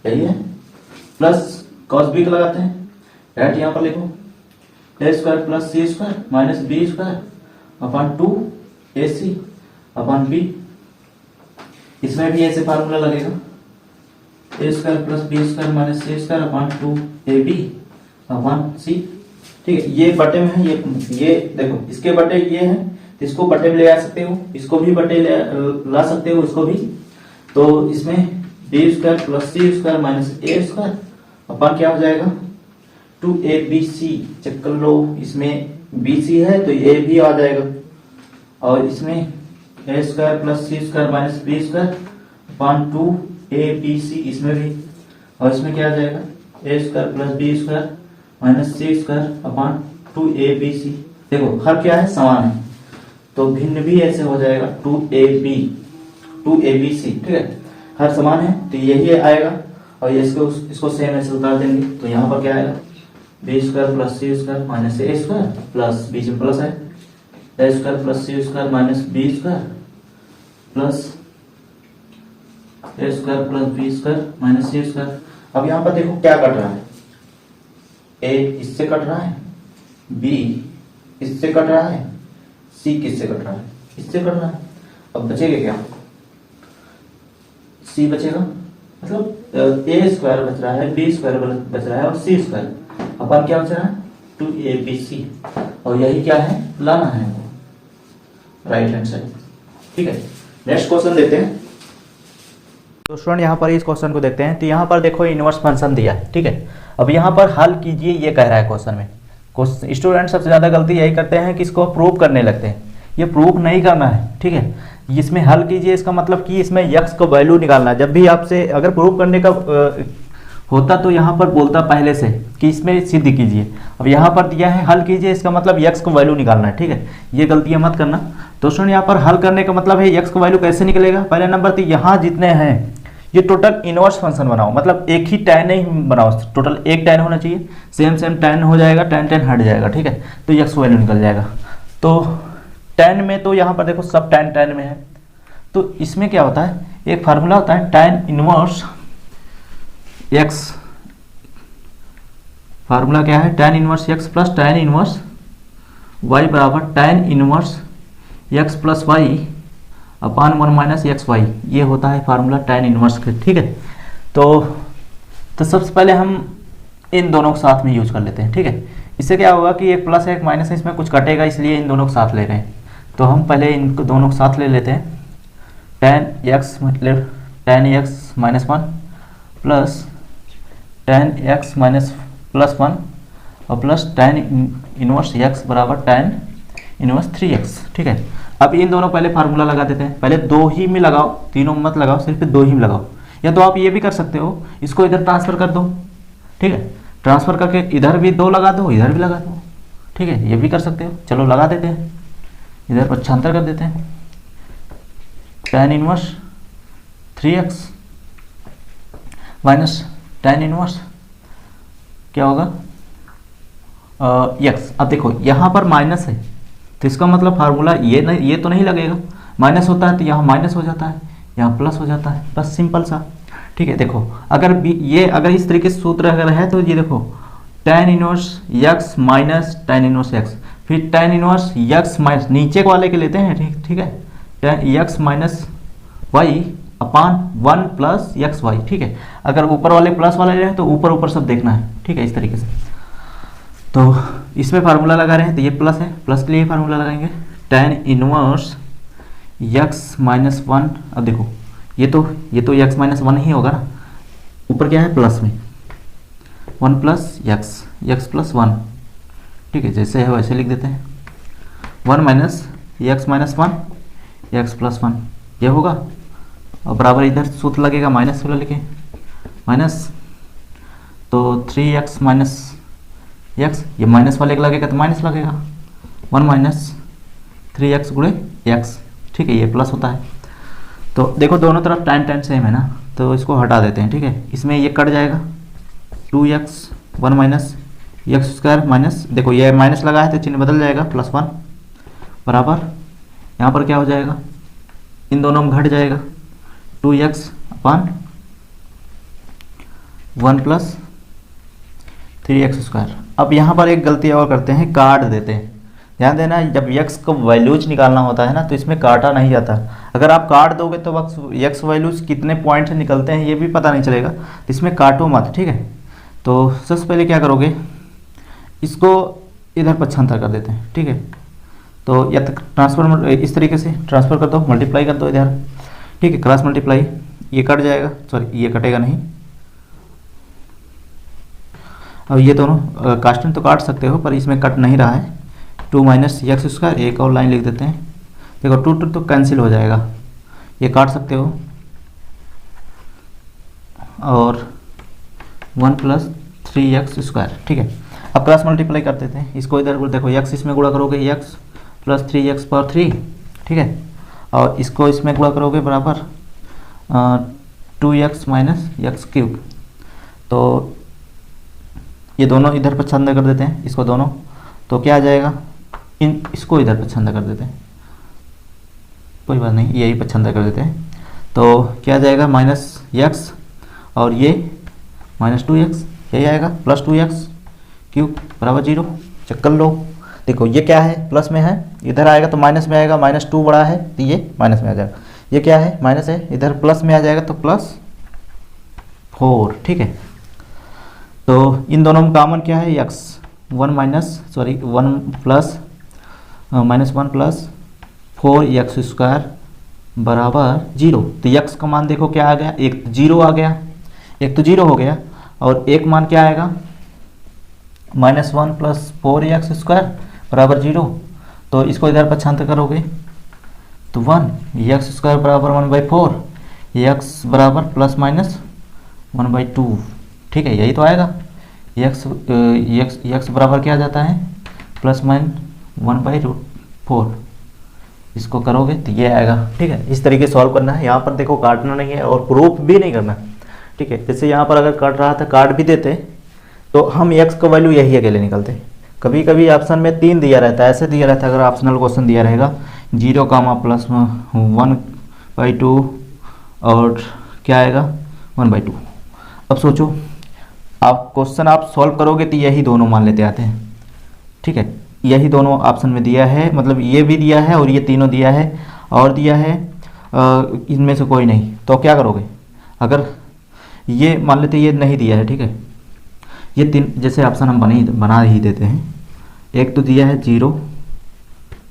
यही है, प्लस cos b का लगाते हैं, राइट, यहाँ पर लिखो a square plus c square minus b square upon 2ac upon b, इसमें भी ऐसे फार्मूला लगेगा, a square plus b square minus c square upon 2ab upon c, ठीक है। ये बटे में है, ये देखो इसके बटे ये है, इसको बटे में ले आ सकते हो, इसको भी बटे ला सकते हो, इसको भी। तो इसमें b square plus c square minus a square upon क्या हो जाएगा 2abc, चेक कर लो, इसमें bc है तो a भी आ जाएगा, और इसमें a square plus c square minus b square upon 2abc, इसमें भी, और इसमें क्या आ जाएगा a square plus b square minus c square upon 2abc। देखो हर क्या है, समान है, तो भिन्न भी ऐसे हो जाएगा 2abc, ठीक है, हर समान है तो यही आएगा, और ये इसको सेम ऐसे उतार देंगे, तो यहाँ पर क्या आएगा b square plus c square minus a square plus बीच में प्लस है a square plus c square minus b square plus a square plus b square minus c square. अब यहाँ पर देखो क्या कट रहा है, a इससे कट रहा है, b इससे कट रहा है, c किससे कट रहा है, इससे कट रहा है। अब बचेगा क्या, c बचेगा, मतलब a स्क्वायर बच रहा है, b स्क्वायर बच रहा है, और c स्क्वायर अपन क्या बच रहा है 2abc, और यही क्या है, लाना है राइट हैंड साइड, ठीक है। नेक्स्ट क्वेश्चन देखते हैं। तो स्टूडेंट यहाँ पर इस क्वेश्चन को देखते हैं। तो यहाँ पर देखो इनवर्स फंक्शन दिया है, ठीक है। अब यहाँ पर हल कीजिए, ये कह रहा है क्वेश्चन में। स्टूडेंट सबसे ज्यादा गलती यही करते हैं कि इसको प्रूव करने लगते हैं, ये प्रूव नहीं करना है, ठीक है। इसमें हल कीजिए, इसका मतलब कि इसमें x का वैल्यू निकालना है। जब भी आपसे अगर प्रूव करने का होता तो यहाँ पर बोलता पहले से कि इसमें सिद्ध कीजिए। अब यहाँ पर दिया है हल कीजिए, इसका मतलब x का वैल्यू निकालना है, ठीक है। ये गलतियाँ मत करना दोस्तों। यहाँ पर हल करने का मतलब है x का वैल्यू कैसे निकलेगा। पहले नंबर तो यहाँ जितने हैं ये टोटल इनवर्स फंक्शन बनाओ, मतलब एक ही tan नहीं बनाओ, टोटल एक tan होना चाहिए। सेम tan हो जाएगा, tan हट जाएगा, ठीक है। तो x वैल्यू निकल जाएगा। तो tan में तो यहाँ पर देखो सब tan में है, तो इसमें क्या होता है, एक फार्मूला होता है tan इनवर्स x। फार्मूला क्या है, tan inverse x plus tan inverse y बराबर tan inverse x plus y अपान 1 माइनस एक्स वाई। ये होता है फार्मूला tan इनवर्स का, ठीक है। तो सबसे पहले हम इन दोनों को साथ में यूज कर लेते हैं, ठीक है। इससे क्या होगा कि एक प्लस है एक माइनस है, इसमें कुछ कटेगा, इसलिए इन दोनों को साथ ले रहे हैं। तो हम पहले इन दोनों को साथ ले लेते हैं। tan x मतलब tan x minus 1 plus tan x minus plus 1 और प्लस tan इनवर्स x बराबर tan इनवर्स 3x, ठीक है। अब इन दोनों पहले फार्मूला लगा देते हैं। पहले दो ही में लगाओ, तीनों मत लगाओ, सिर्फ दो ही में लगाओ। या तो आप ये भी कर सकते हो, इसको इधर ट्रांसफर कर दो, ठीक है। ट्रांसफर करके इधर भी दो लगा दो, इधर भी लगा दो, ठीक है। ये भी कर सकते हो। चलो लगा देते हैं, इधर पक्षांतर कर देते हैं। tan inverse 3x minus tan inverse क्या होगा x। अब देखो यहाँ पर माइनस है, तो इसका मतलब फार्मूला ये तो नहीं लगेगा। माइनस होता है तो यहाँ माइनस हो जाता है, यहाँ प्लस हो जाता है, बस सिंपल सा, ठीक है। देखो अगर इस तरीके से सूत्र अगर है तो ये देखो tan inverse x minus tan inverse x, फिर tan इनवर्स x माइनस नीचे वाले के लेते हैं, ठीक है। tan x माइनस y अपान 1 प्लस एक्स वाई, ठीक है। अगर ऊपर वाले प्लस वाले रहे तो ऊपर ऊपर सब देखना है, ठीक है, इस तरीके से। तो इसमें फार्मूला लगा रहे हैं तो ये प्लस है, प्लस के लिए फार्मूला लगाएंगे tan इनवर्स x माइनस 1। अब देखो ये तो x माइनस 1 ही होगा ना, ऊपर क्या है प्लस में 1 प्लस x प्लस 1, ठीक है। जैसे है वैसे लिख देते हैं 1 minus x minus 1 x plus 1 ये होगा, और बराबर इधर सूत्र लगेगा माइनस वाला लिखे माइनस, तो 3x माइनस x, ये माइनस वाले का लगेगा तो माइनस लगेगा 1 माइनस 3x गुणे x, ठीक है। ये प्लस होता है। तो देखो दोनों तरफ tan सेम है ना, तो इसको हटा देते हैं, ठीक है। इसमें ये कट जाएगा 2x 1 minus x square minus, देखो ये माइनस लगा है तो चिन्ह बदल जाएगा प्लस 1 बराबर यहाँ पर क्या हो जाएगा, इन दोनों में घट जाएगा 2x अपान 1 प्लस 3x स्क्वायर। अब यहाँ पर एक गलती और करते हैं, काट देते हैं। ध्यान देना, जब x का वैल्यूज निकालना होता है ना तो इसमें काटा नहीं जाता। अगर आप काट दोगे तो x वैल्यूज कितने पॉइंट से निकलते हैं ये भी पता नहीं चलेगा, तो इसमें काटो मत, ठीक है। तो सबसे पहले क्या करोगे, इसको इधर पक्षांतर कर देते हैं, ठीक है। तो या तक ट्रांसफर इस तरीके से ट्रांसफर कर दो, मल्टीप्लाई कर दो इधर, ठीक है। क्रॉस मल्टीप्लाई, ये कट जाएगा, सॉरी ये कटेगा नहीं। अब ये दोनों कांस्टेंट तो काट सकते हो पर इसमें कट नहीं रहा है, 2 माइनस एक्स स्क्वायर, एक और लाइन लिख देते हैं। देखो 2 तो कैंसिल हो जाएगा, ये काट सकते हो, और 1 प्लस 3x स्क्वायर, ठीक है। अब क्रॉस मल्टीप्लाई कर देते हैं, इसको इधर देखो x इसमें गुणा करोगे x प्लस 3x पावर 3, ठीक है। और इसको इसमें गुणा करोगे बराबर 2x माइनस एक्स क्यूब। तो ये दोनों इधर पक्षांतर कर देते हैं, इसको दोनों, तो क्या आ जाएगा, इसको इधर पक्षांतर कर देते हैं, कोई बात नहीं यही पक्षांतर कर देते हैं। तो क्या आ जाएगा माइनस एक्स और ये माइनस 2x, यही आएगा प्लस 2x क्यूब बराबर 0। चेक कर लो, देखो ये क्या है प्लस में है, इधर आएगा तो माइनस में आएगा, माइनस 2 बड़ा है तो ये माइनस में आ जाएगा। ये क्या है माइनस है, इधर प्लस में आ जाएगा तो प्लस 4, ठीक है। तो इन दोनों में कॉमन क्या है x, 1 plus minus 1 plus 4x square बराबर 0। तो x का मान देखो क्या आ गया, एक 0 आ गया, एक तो 0 हो गया, और एक मान क्या आएगा -1 प्लस 4x स्क्वायर बराबर 0। तो इसको इधर पक्षांतर करोगे तो 1, एक्स स्क्वायर बराबर 1/4, एक्स बराबर प्लस माइनस 1/2, ठीक है, यही तो आएगा। एक्स बराबर क्या आ जाता है, प्लस माइनस 1/4, इसको करोगे तो ये आएगा, ठीक है। इस तरीके सॉल्व करना है। यहाँ पर देखो काटना नहीं है और प्रूफ भी नहीं करना, ठीक है। जैसे यहाँ पर अगर काट रहा था, काट भी देते तो हम एक्स का वैल्यू यही अकेले निकलते। कभी कभी ऑप्शन में 3 दिया रहता है, ऐसे दिया रहता है। अगर ऑप्शनल क्वेश्चन दिया रहेगा 0, प्लस 1/2 और क्या आएगा 1/2। अब सोचो, आप क्वेश्चन आप सॉल्व करोगे तो यही दोनों मान लेते आते हैं, ठीक है। यही दोनों ऑप्शन में दिया है, मतलब ये भी दिया है और ये तीनों दिया है और दिया है, इनमें से कोई नहीं। तो क्या करोगे, अगर ये मान लेते ये नहीं दिया है, ठीक है, ये 3 जैसे ऑप्शन हम बना ही देते हैं। एक तो दिया है 0,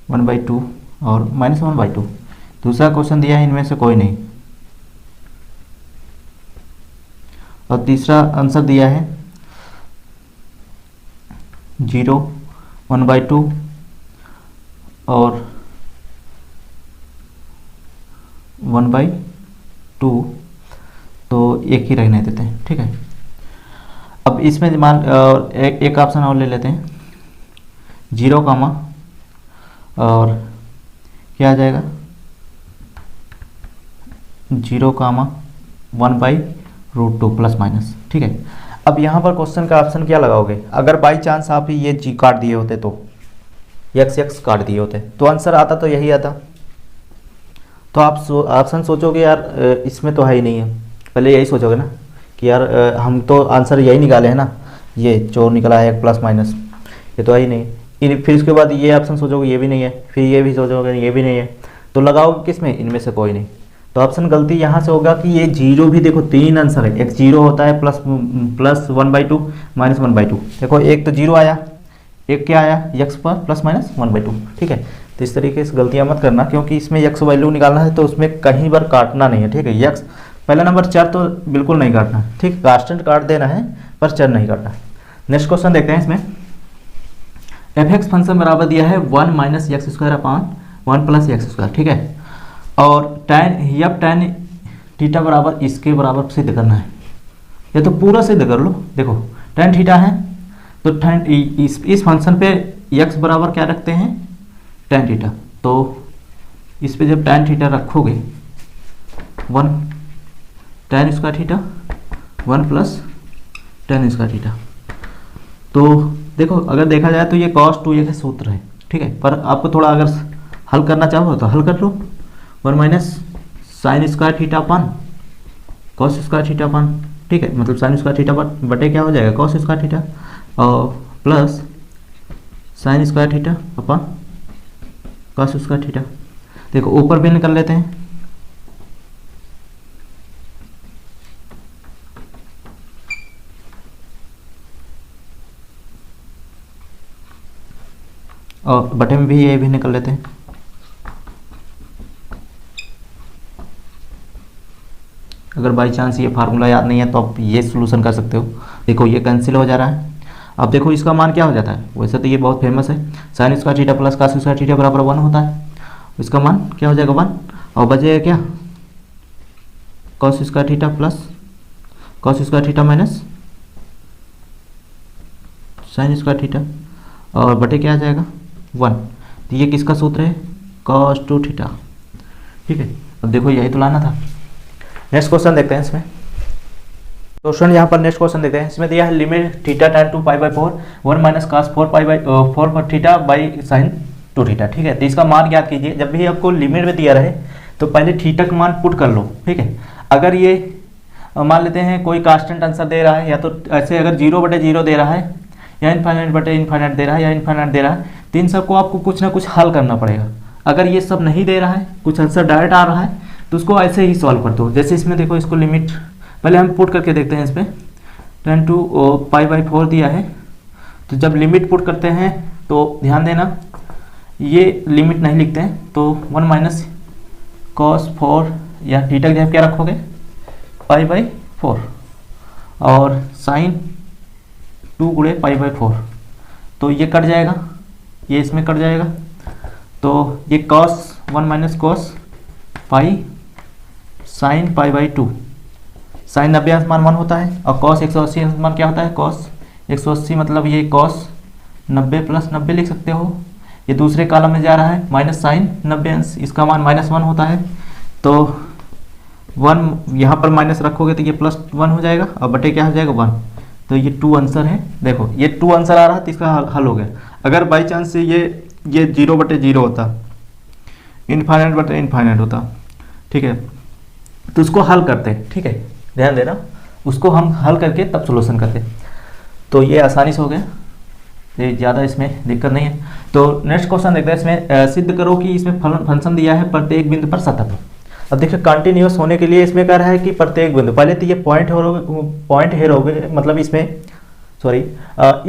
1/2 और -1/2। दूसरा क्वेश्चन दिया है इनमें से कोई नहीं, और तीसरा आंसर दिया है 0, 1/2 और 1/2, तो एक ही रहने देते हैं, ठीक है। अब इसमें एक ऑप्शन और ले लेते हैं, 0, और क्या आ जाएगा 0, 1/√2 प्लस माइनस, ठीक है। अब यहाँ पर क्वेश्चन का ऑप्शन क्या लगाओगे, अगर बाई चांस आप ये जी काट दिए होते तो x काट दिए होते तो आंसर आता तो यही आता। तो आप ऑप्शन सोचोगे यार इसमें तो है ही नहीं है, पहले यही सोचोगे ना कि यार हम तो आंसर यही निकाले हैं ना, ये जो निकला है प्लस माइनस, ये तो है ही नहीं। फिर उसके बाद ये ऑप्शन सोचोगे ये भी नहीं है, फिर ये भी सोचोगे ये भी नहीं है, तो लगाओगे किस में, इनमें से कोई नहीं। तो ऑप्शन गलती यहाँ से होगा कि ये 0 भी देखो 3 आंसर है, एक 0 होता है प्लस 1/2 -1/2, देखो एक तो 0 आया, एक क्या आया x पर प्लस माइनस 1/2, ठीक है। तो इस तरीके से गलतियाँ मत करना, क्योंकि इसमें x वैल्यू निकालना है तो उसमें कहीं बार काटना नहीं है, ठीक है। x पहला नंबर चर तो बिल्कुल नहीं काटना है, ठीक, कांस्टेंट काट देना है पर चर नहीं काटना। नेक्स्ट क्वेश्चन देखते हैं। इसमें f(x) फंक्शन बराबर दिया है 1 - x² 1 + x², ठीक है। और tan थीटा बराबर इसके बराबर सिद्ध करना है, ये तो पूरा सिद्ध कर लो। देखो tan थीटा है तो tan इस फंक्शन पे x बराबर क्या रखते हैं, tan थीटा, तो इस पे जब tan थीटा रखोगे 1 tan² थीटा 1 + tan² थीटा, तो देखो अगर देखा जाए तो ये cos 2a का सूत्र है, ठीक है। पर आपको थोड़ा अगर हल करना चाहो तो हल कर लो, 1 - sin² थीटा अपन cos² थीटा अपन, ठीक है, मतलब sin² थीटा बटे क्या हो जाएगा cos² थीटा, और प्लस sin² थीटा अपन cos² थीटा। देखो ऊपर भी निकल लेते हैं, और बटे में भी ये भी निकल लेते हैं। अगर बाई चांस ये फार्मूला याद नहीं है तो आप ये सॉल्यूशन कर सकते हो। देखो ये कैंसिल हो जा रहा है। अब देखो इसका मान क्या हो जाता है, वैसे तो ये बहुत फेमस है, sin² theta plus cos² theta बराबर 1 होता है। इसका मान क्या हो जाएगा 1, और बचेगा क्या cos² theta plus cos² theta minus sin² theta, और बटे क्या आ जाएगा 1। तो ये किसका सूत्र है, cos 2 थीटा, ठीक है। अब देखो यही तो लाना था। नेक्स्ट क्वेश्चन देखते हैं। इसमें क्वेश्चन यहाँ पर नेक्स्ट क्वेश्चन देखते हैं। इसमें दिया है लिमिट थीटा tan 2 π/4 1 - cos 4 पर थीटा बाई sin 2 थीटा, ठीक है। तो इसका मान याद कीजिए, जब भी आपको लिमिट में दिया रहे तो पहले थीटा का मान पुट कर लो, ठीक है। अगर ये मान लेते हैं कोई कांस्टेंट आंसर दे रहा है, या तो ऐसे अगर 0/0 दे रहा है, या इनफाइनाइट दे रहा है, या इनफाइनाइट दे रहा है, तो इन सबको आपको कुछ ना कुछ हल करना पड़ेगा। अगर ये सब नहीं दे रहा है, कुछ आंसर डायरेक्ट आ रहा है, तो उसको ऐसे ही सॉल्व कर दो। जैसे इसमें देखो, इसको लिमिट पहले हम पुट करके देखते हैं। इस पर tan 2 π/4 दिया है, तो जब लिमिट पुट करते हैं तो ध्यान देना ये लिमिट नहीं लिखते हैं, तो 1 - cos 4 या थीटा की जगह क्या रखोगे π/4, और sin 2 × π/4, तो ये कट जाएगा, ये इसमें कट जाएगा, तो ये cos 1 minus cos pi sine pi by 2। Sine 90 मान 1 होता है और कॉस 180 मान क्या होता है, कॉस 180 मतलब ये कॉस 90 प्लस 90 लिख सकते हो। ये दूसरे कॉलम में जा रहा है माइनस साइन 90 अंश, इसका मान -1 होता है। तो 1 यहाँ पर माइनस रखोगे तो ये +1 हो जाएगा और बटे क्या हो जाएगा 1। तो ये 2 आंसर है। देखो ये 2 आंसर आ रहा है तो इसका हल हो गया। अगर बाई चांस से ये 0/0 होता, इनफाइनाइट होता, ठीक है, तो उसको हल करते, ठीक है, ध्यान देना, उसको हम हल करके तब सोल्यूशन करते। तो ये आसानी से हो गया, ये ज़्यादा इसमें दिक्कत नहीं है। तो नेक्स्ट क्वेश्चन देखते हैं। इसमें सिद्ध करो कि इसमें फंक्शन दिया है प्रत्येक बिंदु पर सतत हो। अब देखिए कंटिन्यूस होने के लिए इसमें कह रहा है कि प्रत्येक बिंदु, पहले तो ये पॉइंट हेर हो गए, मतलब इसमें सॉरी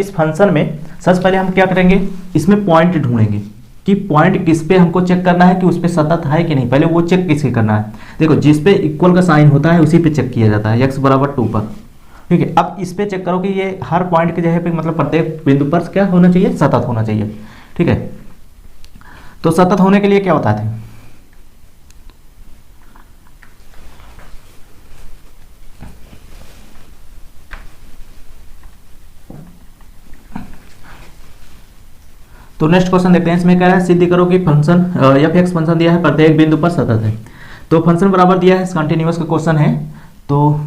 इस फंक्शन में सबसे पहले हम क्या करेंगे, इसमें पॉइंट ढूंढेंगे कि पॉइंट किस पे हमको चेक करना है कि उस पे सतत है कि नहीं। पहले वो चेक किसके करना है, देखो जिस पे इक्वल का साइन होता है उसी पे चेक किया जाता है, x = 2 पर, ठीक है। अब इस पे चेक करो कि ये हर पॉइंट के जगह पे मतलब प्रत्येक बिंदु पर क्या होना चाहिए, सतत होना चाहिए, ठीक है। तो सतत होने के लिए क्या बताते हैं, तो नेक्स्ट क्वेश्चन देखते हैं। इसमें कह रहा है सिद्ध करो कि फंक्शन f(x) फंक्शन दिया है प्रत्येक बिंदु पर सतत है। तो फंक्शन बराबर दिया है, कंटिन्यूअस का क्वेश्चन है। तो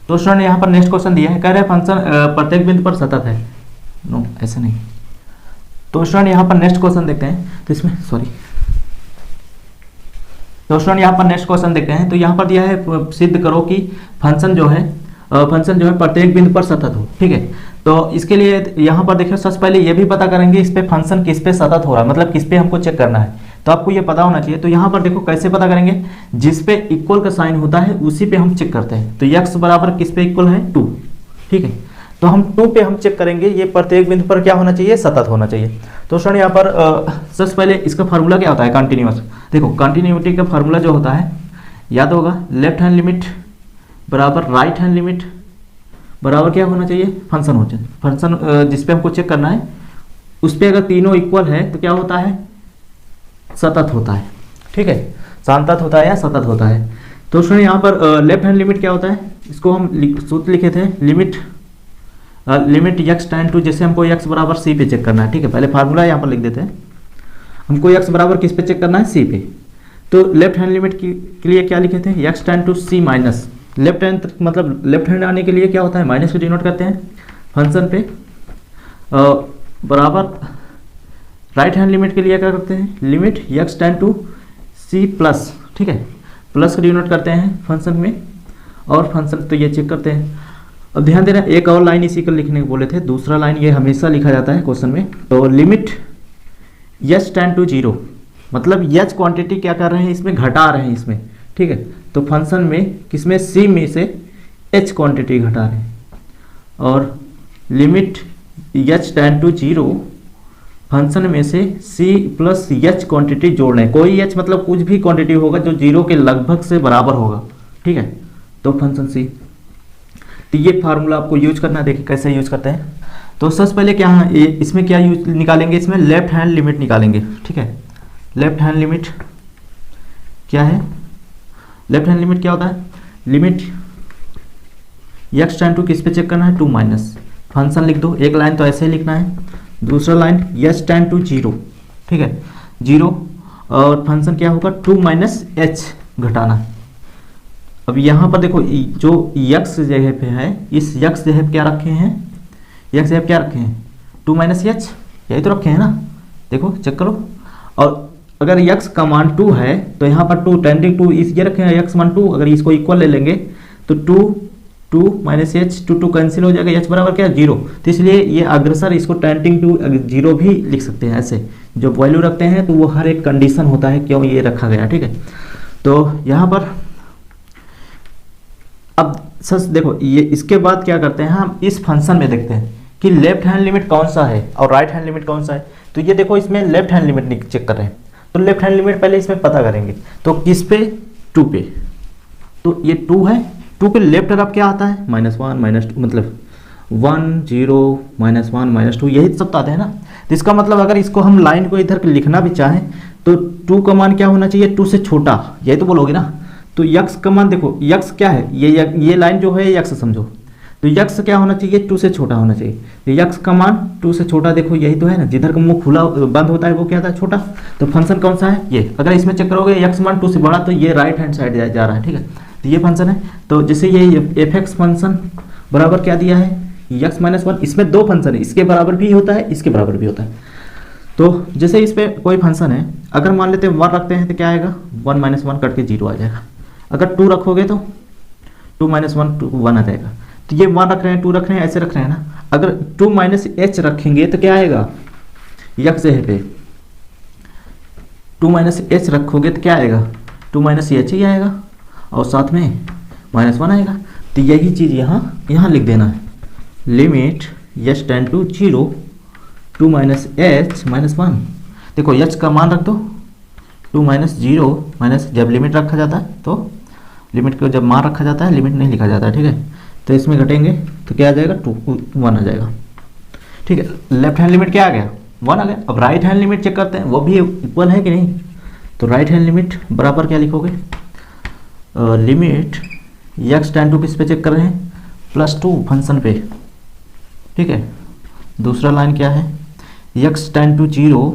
स्टूडेंट यहाँ पर नेक्स्ट क्वेश्चन दिया है, कह रहे हैं फंक्शन प्रत्येक बिंदु पर सतत है। नो ऐसे नहीं। तो स्टूडेंट यहाँ पर नेक्स्ट क्वेश्चन देखते हैं। तो इसमें सॉरी, तो स्टूडेंट यहाँ पर नेक्स्ट क्वेश्चन देखते हैं। तो यहाँ पर दिया है सिद्ध करो कि फंक्शन जो है प्रत्येक बिंदु पर सतत हो, ठीक है। तो इसके लिए यहाँ पर देखिए सबसे पहले ये भी पता करेंगे इस पे फंक्शन किस पे सतत हो रहा है, मतलब किस पे हमको चेक करना है, तो आपको ये पता होना चाहिए। तो यहाँ पर देखो कैसे पता करेंगे, जिस पे इक्वल का साइन होता है उसी पे हम चेक करते हैं। तो x बराबर किस पे इक्वल है 2, ठीक है। तो हम 2 पे हम चेक करेंगे ये प्रत्येक बिंदु पर क्या होना चाहिए, सतत होना चाहिए। तो सर यहाँ पर सबसे पहले इसका फार्मूला क्या होता है, कंटिन्यूअस। देखो कंटिन्यूटी का फार्मूला जो होता है याद होगा, लेफ्ट हैंड लिमिट बराबर राइट हैंड लिमिट बराबर क्या होना चाहिए, फंक्शन हो चाहिए। फंक्शन जिस पे हमको चेक करना है उस पे अगर तीनों इक्वल है तो क्या होता है, सतत होता है, ठीक है, संतत होता है या सतत होता है। तो सुनिए यहाँ पर लेफ्ट हैंड लिमिट क्या होता है, इसको हम सूत्र लिखे थे, लिमिट x टेंड टू, जैसे हमको x बराबर c पे चेक करना है, ठीक है। पहले फार्मूला यहाँ पर लिख देते हैं, हमको x बराबर किस पे चेक करना है, c पे। तो लेफ्ट हैंड लिमिट के लिए क्या लिखे थे, x tend to c minus, left hand मतलब लेफ्ट हैंड आने के लिए क्या होता है, माइनस को डिनोट करते हैं फंक्शन पे, बराबर राइट हैंड लिमिट के लिए क्या करते हैं, limit x tend to c plus, ठीक है, प्लस को डिनोट करते हैं फंक्शन में, और फंक्शन तो ये चेक करते हैं। अब ध्यान देना, एक और लाइन इसी को लिखने को बोले थे, दूसरा लाइन ये हमेशा लिखा जाता है क्वेश्चन में। तो लिमिट h टेंड टू 0, मतलब h क्वांटिटी क्या कर रहे हैं, इसमें घटा रहे हैं इसमें, ठीक है। तो फंक्शन में किसमें, c में से h क्वांटिटी घटा रहे हैं, और limit h tend to 0 function में से c प्लस h क्वांटिटी जोड़ रहे हैं। कोई h मतलब कुछ भी क्वांटिटी होगा जो 0 के लगभग से बराबर होगा, ठीक है। तो फंक्शन c, तो ये फार्मूला आपको यूज करना है। देखिए कैसे यूज करते हैं। तो सबसे पहले क्या है, इसमें क्या यूज निकालेंगे, इसमें लेफ्ट हैंड लिमिट निकालेंगे, ठीक है। लेफ्ट हैंड लिमिट क्या है, लेफ्ट हैंड लिमिट क्या होता है, लिमिट x टेंड टू किस पे चेक करना है, 2 माइनस, फंक्शन लिख दो, एक लाइन तो ऐसे ही लिखना है, दूसरा लाइन h टेंड टू 0, ठीक है, 0, और फंक्शन क्या होगा 2 माइनस h घटाना। अब यहाँ पर देखो जो x जगह पे है, इस x जगह पे क्या रखे हैं, x जगह पे क्या रखे हैं, 2 माइनस h, यही तो रखे हैं ना, देखो चेक करो। और अगर x का मान 2 है तो यहाँ पर 2 टेंडिंग टू इस ये रखे हैं, x मान 2, अगर इसको इक्वल ले लेंगे तो 2 माइनस h, 2 कैंसिल हो जाएगा, h बराबर क्या है 0। तो इसलिए ये अग्रसर इसको टेंडिंग टू 0 भी लिख सकते हैं। ऐसे जो वैल्यू रखते हैं तो वो हर एक कंडीशन होता है क्यों ये रखा गया, ठीक है। तो यहाँ पर अब सच देखो, ये इसके बाद क्या करते हैं, हम इस फंक्शन में देखते हैं कि लेफ्ट हैंड लिमिट कौन सा है और राइट हैंड लिमिट कौन सा है। तो ये देखो इसमें लेफ्ट हैंड लिमिट चेक कर रहे हैं, तो लेफ्ट हैंड लिमिट पहले इसमें पता करेंगे। तो किस पे, 2 पे, तो ये 2 है, 2 के लेफ्ट तरफ क्या आता है, -1 -2, मतलब 1 0 -1 -2, यही सब आते हैं ना। तो इसका मतलब अगर इसको हम लाइन को इधर लिखना भी चाहें तो 2 का मान क्या होना चाहिए, 2 से छोटा, यही तो बोलोगे ना। तो यक्स का मान देखो, यक्स क्या है, ये लाइन जो है यक्स समझो, तो यक्स क्या होना चाहिए, 2 से छोटा होना चाहिए। तो यक्स का मान 2 से छोटा, देखो यही तो है ना, जिधर का मुंह खुला बंद होता है वो क्या था, छोटा। तो फंक्शन कौन सा है ये, अगर इसमें चेक करोगे यक्स मान 2 से बड़ा, तो ये राइट हैंड साइड जा रहा है, ठीक है। तो ये फंक्शन है, तो जैसे ये एफ एक्स फंक्शन बराबर क्या दिया है, यक्स माइनस 1। इसमें 2 फंक्शन है, इसके बराबर भी होता है, इसके बराबर भी होता है। तो जैसे इस पे कोई फंक्शन है, अगर मान लेते हैं 1 रखते हैं तो क्या आएगा, 1 माइनस 1 कट के 0 आ जाएगा। अगर 2 रखोगे तो 2 माइनस 1 1 आ जाएगा। तो ये 1 रख रहे हैं, 2 रख रहे हैं, ऐसे रख रहे हैं ना। अगर 2 माइनस एच रखेंगे तो क्या आएगा, यक्स जगह पे 2 माइनस एच रखोगे तो क्या आएगा, 2 माइनस एच ही आएगा, और साथ में माइनस 1 आएगा। तो यही चीज़ यहाँ लिख देना है, limit H tend to 0 2 minus H minus 1। देखो एच का मान रख दो 2 माइनस 0 माइनस, जब लिमिट रखा जाता है तो लिमिट को जब मान रखा जाता है, लिमिट नहीं लिखा जाता है, ठीक है। तो इसमें घटेंगे तो क्या आ जाएगा, 1 आ जाएगा, ठीक है। लेफ्ट हैंड लिमिट क्या आ गया, 1 आ गया। अब राइट हैंड लिमिट चेक करते हैं, वो भी इक्वल है कि नहीं। तो राइट हैंड लिमिट बराबर क्या लिखोगे, लिमिट यक्स टेंड टू किस पे चेक कर रहे हैं, +2 फंक्शन पे, ठीक है। दूसरा लाइन क्या है, यक्स टेंड टू 0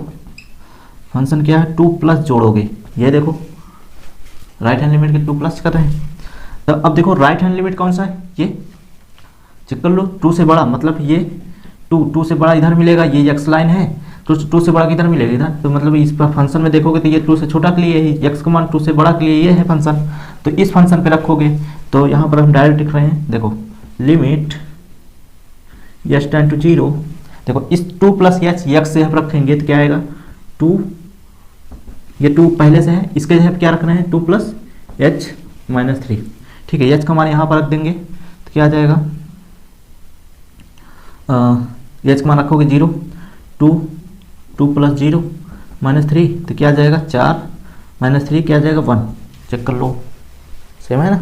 फंक्शन क्या है, 2 प्लस जोड़ोगे, ये देखो राइट हैंड लिमिट के 2 प्लस कर रहे हैं। तो अब देखो राइट हैंड लिमिट कौन सा है, ये चेक कर लो, 2 से बड़ा, मतलब ये 2 से बड़ा इधर मिलेगा, ये यक्स लाइन है, तो 2 से बड़ा किधर मिलेगा, इधर। तो मतलब इस पर फंक्शन में देखोगे तो ये 2 से छोटा के लिए है, यक्स का मान 2 से बड़ा के लिए ये है फंक्शन। तो इस फंक्शन पे रखोगे तो यहाँ पर हम डायरेक्ट लिख रहे हैं, देखो लिमिट एच टेंड टू 0, देखो इस 2 प्लस एच यक्स से हम रखेंगे तो क्या आएगा, 2, ये 2 पहले से है, इसके जगह क्या रख रहे हैं, 2 प्लस एच माइनस 3, ठीक है। एच का मान यहाँ पर रख देंगे तो क्या आ जाएगा, एच का मान रखोगे 0, 2 प्लस 0 माइनस 3, तो क्या आ जाएगा 4 माइनस 3 क्या आ जाएगा 1, चेक कर लो, सेम है ना।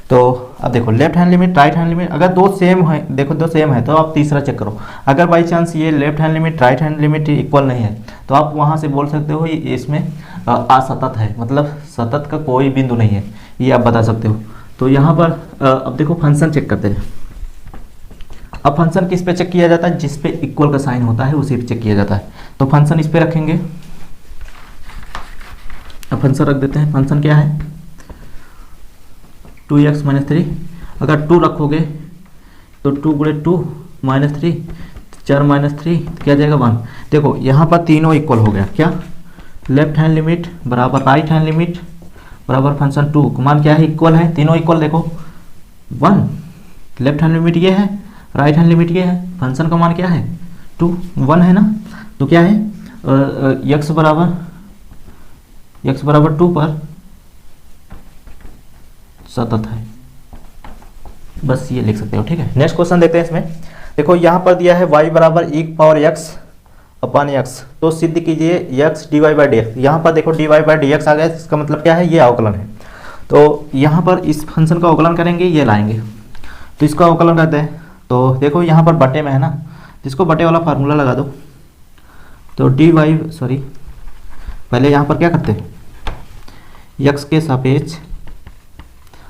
तो अब देखो left hand limit right hand limit, अगर 2 सेम है, देखो 2 सेम है तो आप तीसरा चेक करो। अगर बाई चांस ये left hand limit right hand limit equal नहीं है तो आप वहाँ से बोल सकते हो ये इसमें असतत है, मतलब सतत का कोई बिंदु नहीं है, ये आप बता सकते हो। तो यहाँ पर अब देखो फंक्शन चेक करते हैं। अब फंक्शन किस पे चेक किया जाता है, जिस पे इक्वल का साइन होता है उसी पे चेक किया जाता है। तो फंक्शन इस पे रखेंगे, अब फंक्शन रख देते हैं। फंक्शन क्या है, 2x माइनस 3, अगर 2 रखोगे तो 2 गुणे 2 माइनस 3, 4 माइनस 3 क्या जाएगा 1। देखो यहाँ पर तीनों इक्वल हो गया, क्या, लेफ्ट हैंड लिमिट बराबर राइट हैंड लिमिट बराबर फंक्शन 2 मान क्या है, इक्वल है, तीनों इक्वल। देखो 1 लेफ्ट हैंड लिमिट ये है, राइट हैंड लिमिट ये है, फंक्शन का मान क्या है 2 1 है ना। तो क्या है यक्स बराबर 2 पर सतत है, बस ये लिख सकते हो, ठीक है। नेक्स्ट क्वेश्चन देखते हैं इसमें। देखो यहाँ पर दिया है y बराबर e पावर x अपन x, तो सिद्ध कीजिए x dy by D x. यहाँ पर देखो dy बाई डी एक्स आ गया, इसका मतलब क्या है, ये अवकलन है। तो यहाँ पर इस फंक्शन का अवकलन करेंगे, ये लाएंगे, तो इसका अवकलन करते हैं। तो देखो यहाँ पर बटे में है ना, जिसको बटे वाला फार्मूला लगा दो। तो पहले यहाँ पर क्या करते हैं, x के सापेक्ष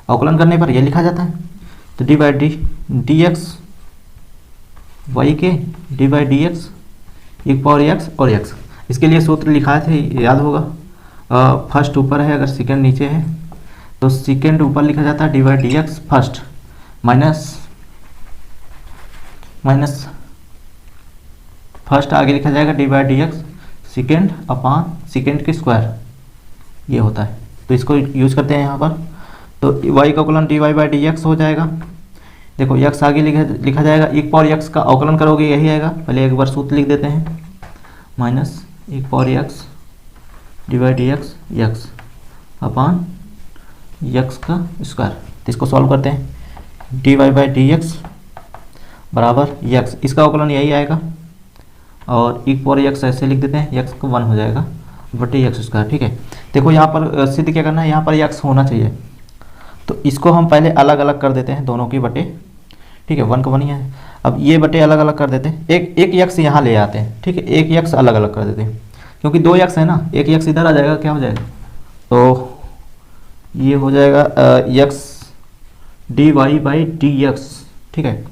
अवकलन करने पर यह लिखा जाता है। तो D by D X Y के डी बाई डी एक्स एक पावर एक्स और एक्स, इसके लिए सूत्र लिखा थे, याद होगा। फर्स्ट ऊपर है, अगर सेकेंड नीचे है तो सेकेंड ऊपर लिखा जाता है D by D X first minus first आगे लिखा जाएगा D by D x second upon second के स्क्वायर, ये होता है। तो इसको यूज करते हैं यहाँ पर। तो y का अवकलन D Y by D X हो जाएगा। देखो x आगे लिखा जाएगा, एक पावर x का अवकलन करोगे यही आएगा। पहले एक बार सूत्र लिख देते हैं, माइनस एक power x D Y D X upon x का स्क्वायर। तो इसको सॉल्व करते हैं, D Y by D X बराबर x, इसका अवकलन यही आएगा, और एक पावर x ऐसे लिख देते हैं, x को 1 हो जाएगा बटे एक्स स्क्वायर, ठीक है। देखो यहाँ पर सिद्ध क्या करना है, यहाँ पर x होना चाहिए, तो इसको हम पहले अलग अलग कर देते हैं दोनों की बटे, ठीक है। 1 का 1 ही है। अब ये बटे अलग अलग कर देते हैं, एक x यहाँ ले आते हैं, ठीक है, एक x अलग अलग कर देते हैं। क्योंकि 2x है ना, एक x इधर आ जाएगा, क्या हो जाएगा, तो ये हो जाएगा x dy by D x, ठीक है।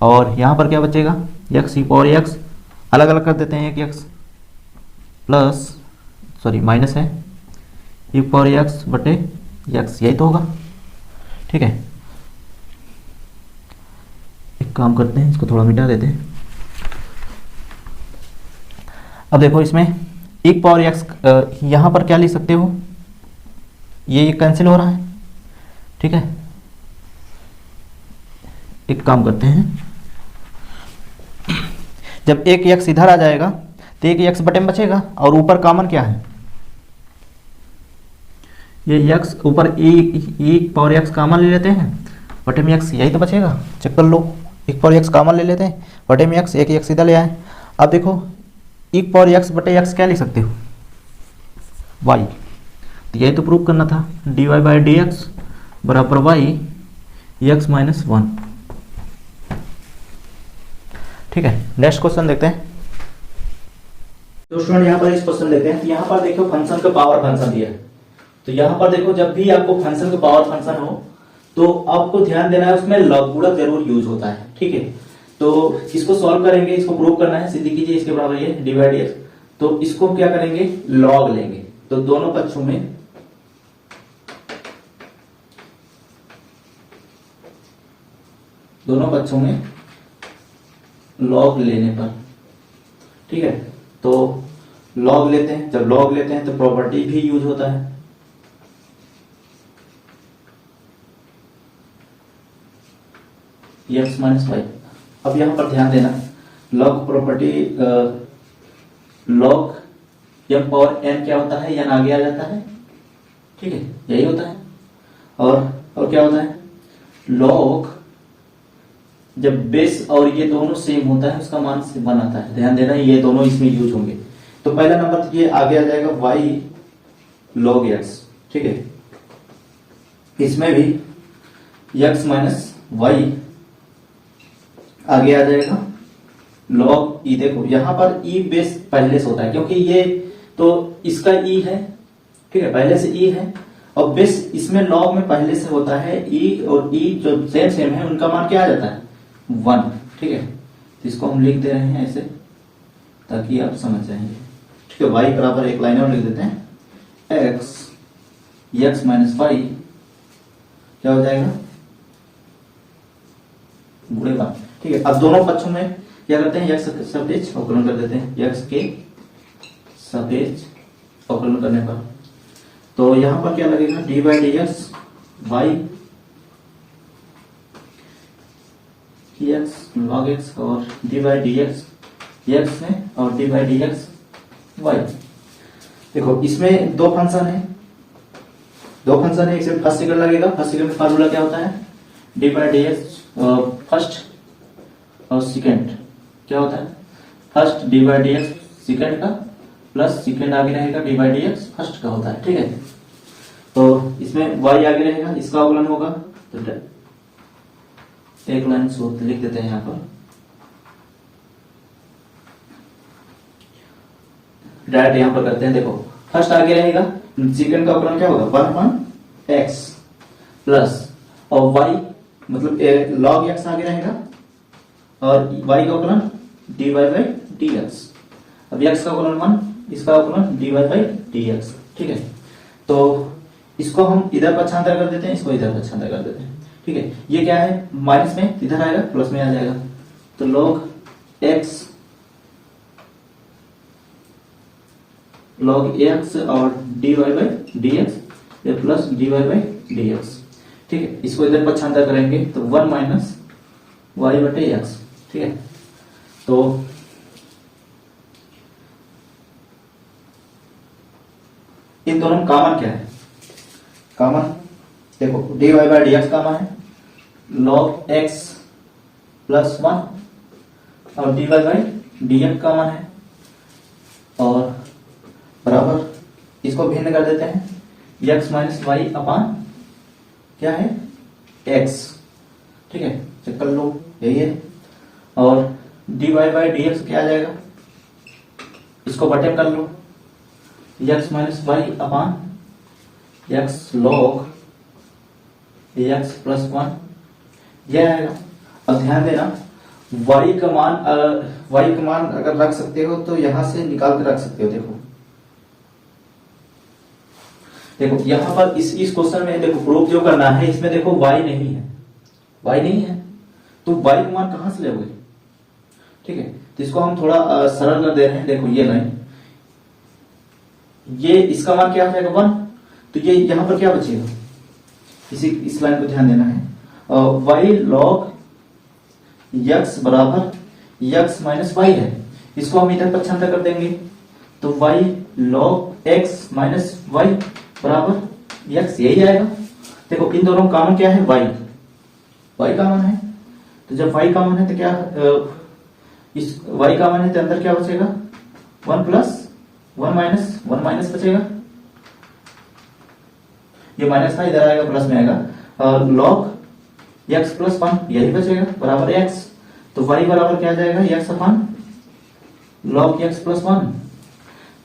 और यहाँ पर क्या बचेगा, x ई पावर x, अलग अलग कर देते हैं, एक x प्लस सॉरी माइनस है ई पावर x बटे x, यही तो होगा, ठीक है। एक काम करते हैं, इसको थोड़ा मिटा देते हैं। अब देखो इसमें एक पावर x, यहाँ पर क्या लिख सकते हो, ये कैंसिल हो रहा है, ठीक है। एक काम करते हैं, जब एक x इधर आ जाएगा तो एक x बटे में बचेगा, और ऊपर कॉमन क्या है, ये x ऊपर e पावर x कॉमन ले लेते हैं, बटे में x, यही तो बचेगा, चेक कर लो। एक पावर x कॉमन ले लेते हैं, बटे में x, एक x इधर ले आए। अब देखो एक पावर x बटे x क्या लिख सकते हो, y, तो यही तो प्रूव करना था, dy बाई डी एक्स बराबर y x माइनस 1, ठीक है। नेक्स्ट क्वेश्चन देखते हैं। तो स्टूडेंट यहाँ पर इस क्वेश्चन देखते हैं। यहाँ पर देखो फंक्शन का पावर फंक्शन दिया है, तो यहाँ पर देखो जब भी आपको फंक्शन का पावर फंक्शन हो तो आपको ध्यान देना है उसमें लॉग गुणक जरूर यूज होता है, ठीक है। तो इसको सॉल्व करेंगे, इसको प्रूव करना है, सीधी कीजिए, इसके बराबर ये डिवाइड एक्स, तो इसको क्या करेंगे, लॉग लेंगे, तो दोनों पक्षों में लॉग लेने पर, ठीक है। तो लॉग लेते हैं, जब लॉग लेते हैं तो प्रॉपर्टी भी यूज होता है, एक्स माइनस वाई। अब यहां पर ध्यान देना, log property, log M power N क्या होता है, एन आगे आ जाता है, ठीक है, यही होता है। और क्या होता है, लॉग जब बेस और ये दोनों सेम होता है उसका मान से 1 आता है, ध्यान देना ये दोनों इसमें यूज होंगे। तो पहला नंबर ये आगे आ जाएगा y log x, ठीक है। इसमें भी x माइनस वाई आगे आ जाएगा log e। देखो यहां पर e बेस पहले से होता है, क्योंकि ये तो इसका e है, ठीक है, पहले से e है, और बेस इसमें log में पहले से होता है e, और e जो सेम है उनका मान क्या आ जाता है 1, ठीक है। तो इसको हम लिख दे रहे हैं ऐसे ताकि आप समझ जाएंगे, ठीक है। y बराबर एक लाइन और लिख देते हैं, x माइनस वाई क्या हो जाएगा, गुणे 1, ठीक है। अब दोनों पक्षों में क्या करते हैं, x सापेक्ष अवकलन कर देते हैं, x के सापेक्ष अवकलन करने पर, तो यहां पर क्या लगेगा, D by D X Y X log X, और डी बाई डी एक्स में, और D by D X Y. देखो इसमें दो फंक्शन है, एक फर्स्ट सेकंड लगेगा, फर्स्ट सेकंड में फार्मूला क्या होता है, D by D X first और सेकंड क्या होता है, first D by D X second का प्लस सेकंड आगे रहेगा D by D X first का होता है, ठीक है। तो इसमें y आगे रहेगा, इसका अवकलन होगा, तो एक लाइन सूत्र लिख देते हैं यहां पर, डायरेक्ट यहां पर करते हैं। देखो फर्स्ट आगे रहेगा, सेकंड का अवकलन क्या होगा 1 x प्लस, और y मतलब log x आगे रहेगा, और y का अवकलन dy बाई dx। अब x का अवकलन 1, इसका अवकलन dy बाई dx, ठीक है। तो इसको हम इधर पक्षांतर कर देते हैं, इसको इधर पक्षांतर कर देते हैं, ठीक है। ये क्या है, माइनस में इधर आएगा, प्लस में आ जाएगा, तो log x और dy बाई dx, ये प्लस dy बाई dx, ठीक है। इसको इधर पक्षांतर करेंगे तो 1 माइनस वाई बटे एक्स, ठीक है। तो इन दोनों में कॉमन क्या है, कॉमन देखो dy बाई dx कॉमन है, log x प्लस 1 और dy बाई dx कॉमन है, और बराबर इसको भिन्न कर देते हैं, x माइनस वाई अपान क्या है x, ठीक है, चेक कर लो यही है। और dy बाई dx क्या आ जाएगा, इसको बटे कर लो, एक्स माइनस वाई अपान एक्स लॉग एक्स प्लस 1 यह आएगा। अब ध्यान देना y का मान अगर रख सकते हो तो यहां से निकाल के रख सकते हो। देखो यहां पर इस क्वेश्चन में देखो प्रूफ जो करना है इसमें देखो y नहीं है तो y का मान कहां से लोगे? ठीक है, तो इसको हम थोड़ा सरल कर दे रहे हैं। देखो ये लाइन, ये इसका मान क्या हो जाएगा 1, तो ये यहां पर क्या बचेगा? इस लाइन को ध्यान देना है। y log x बराबर x माइनस वाई है, इसको हम इधर पक्षांतर कर देंगे तो y log x minus Y बराबर x यही आएगा। देखो इन दोनों का कॉमन क्या है? y कॉमन है, तो जब y कॉमन है तो क्या इस y कॉमन है तो अंदर क्या बचेगा? 1 प्लस 1 माइनस बचेगा, ये माइनस था इधर आएगा प्लस में आएगा। लॉग x प्लस 1 यही बचेगा बराबर x, तो y बराबर क्या आ जाएगा? x अपान लॉग x प्लस 1।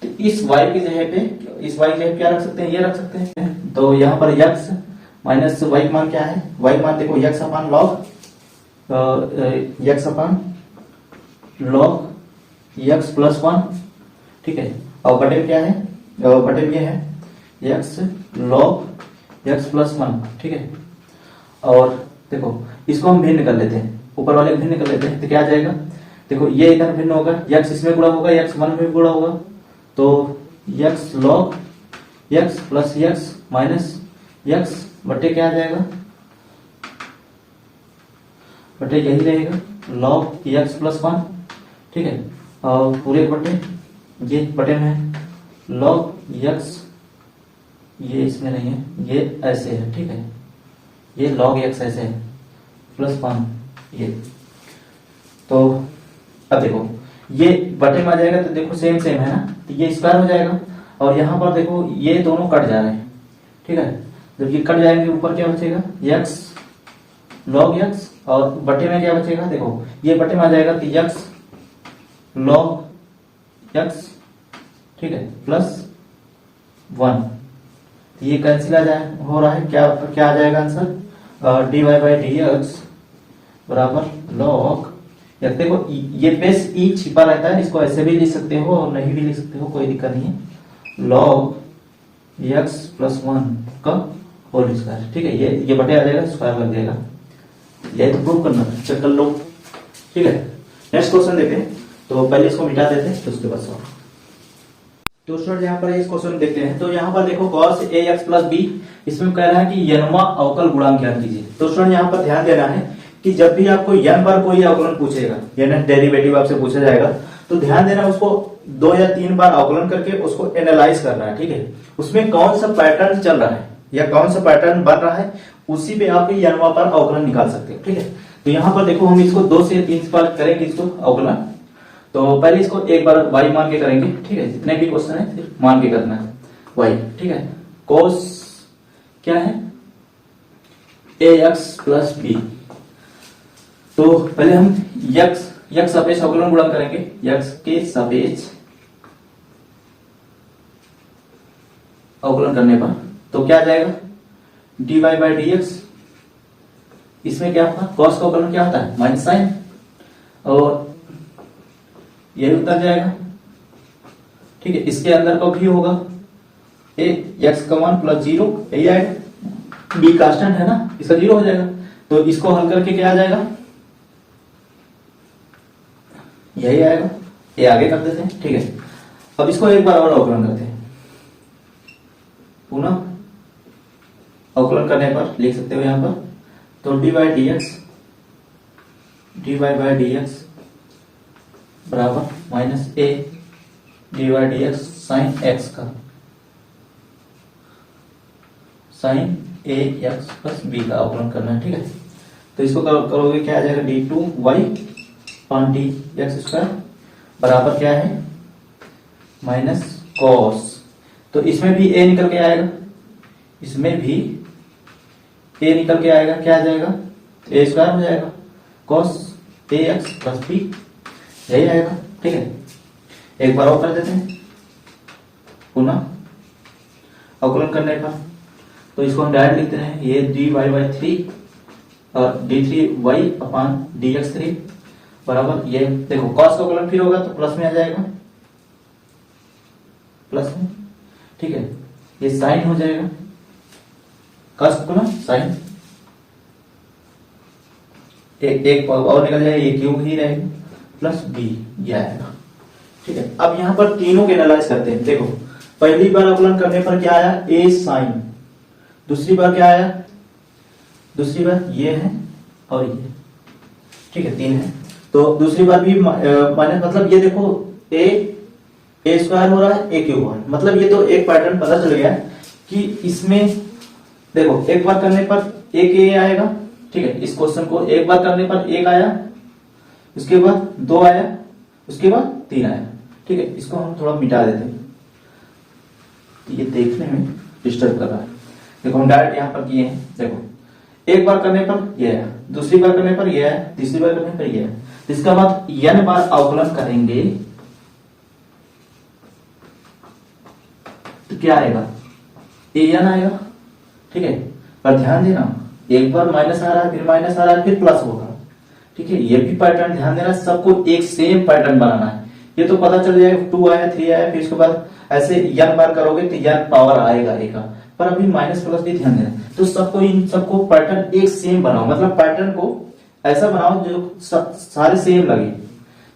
तो इस y की जगह पे क्या रख सकते हैं? ये रख सकते हैं। तो यहाँ पर x माइनस y का मान क्या है? y मान देखो x अपान लॉग x अपान लॉग x प्लस 1। ठीक है, और बटे क्या है? बटे ये है x लॉग x प्लस 1। ठीक है, और देखो इसको हम भिन्न कर लेते हैं, ऊपर वाले को भिन्न कर लेते हैं तो क्या आ जाएगा? देखो ये इधर भिन्न होगा, x इसमें गुणा होगा, x 1 में गुणा होगा, तो x log x plus x minus x बटे क्या आ जाएगा? बटे यही रहेगा log x प्लस 1। ठीक है, और पूरे बटे ये बटे में log x, ये इसमें नहीं है, ये ऐसे है। ठीक है, ये log x ऐसे है प्लस 1 ये। तो अब देखो ये बटे में आ जाएगा तो देखो सेम है ना, तो ये स्क्वायर हो जाएगा। और यहाँ पर देखो ये दोनों कट जा रहे हैं। ठीक है, जब ये कट जाएंगे ऊपर क्या बचेगा? x log x, और बटे में क्या बचेगा? देखो ये बटे में आ जाएगा तो x log x। ठीक है, प्लस 1, ये कैंसिल हो रहा है, क्या आ जाएगा आंसर? dy बाई dx बराबर log x। देखो ये बेस ई छिपा रहता है, इसको ऐसे भी लिख सकते हो और नहीं भी लिख सकते हो, कोई दिक्कत नहीं है। log x प्लस 1 का होल स्क्वायर। ठीक है, ये बटे आ जाएगा, स्क्वायर लग जाएगा। यही तो प्रूव करना है, चेक कर लो। ठीक है, नेक्स्ट क्वेश्चन देखते हैं। तो पहले इसको मिटा देते हैं तो उसके बाद सॉल्व। तो स्टूडेंट यहाँ पर इस क्वेश्चन देखते हैं। तो यहाँ पर देखो cos ax प्लस b, इसमें कह रहा है कि यनवा अवकल गुणांक ज्ञात कीजिए। तो स्टूडेंट यहाँ पर ध्यान देना है कि जब भी आपको n बार कोई अवकलन पूछेगा, यानी डेरिवेटिव आपसे पूछा जाएगा, तो ध्यान देना उसको 2 या 3 बार अवकलन करके उसको एनालाइज करना है। ठीक है, उसमें कौन सा पैटर्न चल रहा है या कौन सा पैटर्न बन रहा है, उसी पे आप यनवा पर अवकलन निकाल सकते हो। ठीक है, तो यहाँ पर देखो हम इसको 2 से 3 बार करेंगे इसको अवकलन। तो पहले इसको एक बार y मान के करेंगे। ठीक है, जितने भी क्वेश्चन है सिर्फ मान के करना है y। ठीक है, cos क्या है? ax plus b। तो पहले हम x सापेक्ष अवकलन गुणा करेंगे, x के सापेक्ष अवकलन करने पर तो क्या आ जाएगा? dy by dx। इसमें क्या होगा? cos का अवकलन क्या होता है? माइनस साइन, और ये उतर जाएगा। ठीक है, इसके अंदर का भी होगा x का मान प्लस 0 यही आएगा। b कांस्टेंट है ना, इसका 0 हो जाएगा। तो इसको हल करके क्या आ जाएगा? यही आएगा। ये आगे कर देते हैं। ठीक है, अब इसको एक बार और अवकलन करते हैं। पुनः अवकलन करने पर लिख सकते हो यहां पर, तो dy बाई dx बराबर minus a dy dx sine x का, साइन ax प्लस b का अवकलन करना है। ठीक है, तो इसको करोगे क्या आ जाएगा? d2y पान dx स्क्वायर बराबर क्या है? Minus cos। तो इसमें भी a निकल के आएगा, इसमें भी a निकल के आएगा, क्या आ जाएगा? a स्क्वायर हो जाएगा, cos ax प्लस b यही आएगा। ठीक है, एक बार और कर देते हैं। पुनः अवकलन करने पर, तो इसको हम डायरेक्ट लिखते हैं, ये dy/3 और d3y/dx3 बराबर, ये देखो cos का अवकलन फिर होगा तो प्लस में आ जाएगा, प्लस में, ठीक है। ये साइन हो जाएगा, cos का अवकलन साइन, एक और निकल जाएगा, ये क्यूब ही रहेगा प्लस b ये आएगा, ठीक है। अब यहाँ पर तीनों के एनालाइज करते हैं। देखो पहली बार अवकलन करने पर क्या आया, a साइन, दूसरी बार क्या आया, दूसरी बार ये है और ये, ठीक है, 3 है। तो दूसरी बार भी माइनस, मतलब ये देखो a स्क्वायर हो रहा है, a क्यूब हो रहा है, मतलब ये तो एक पैटर्न पता चल गया कि इसमें देखो एक बार करने पर एक a आएगा, ठीक है। इस क्वेश्चन को एक बार करने पर 1 आया, उसके बाद 2 आया, उसके बाद 3 आया, ठीक है। इसको हम थोड़ा मिटा देते हैं, ये देखने में डिस्टर्ब कर रहा है। देखो हम डायरेक्ट यहां पर किए हैं, देखो एक बार करने पर ये है, दूसरी बार करने पर ये है, तीसरी बार करने पर ये है, इसका बाद n बार अवकलन करेंगे तो क्या आएगा, an आएगा, ठीक है। पर ध्यान देना, एक बार माइनस आ रहा है, फिर माइनस आ रहा है, फिर प्लस होगा, ठीक है। ये भी पैटर्न ध्यान देना, सबको एक सेम पैटर्न बनाना है। ये तो पता चल जाएगा 2 आया, 3 आया, फिर उसके बाद ऐसे n बार करोगे तो n पावर आएगा a का, पर अभी माइनस प्लस भी ध्यान देना। तो सबको, इन सबको पैटर्न एक सेम बनाओ, मतलब पैटर्न को ऐसा बनाओ जो सारे सेम लगे।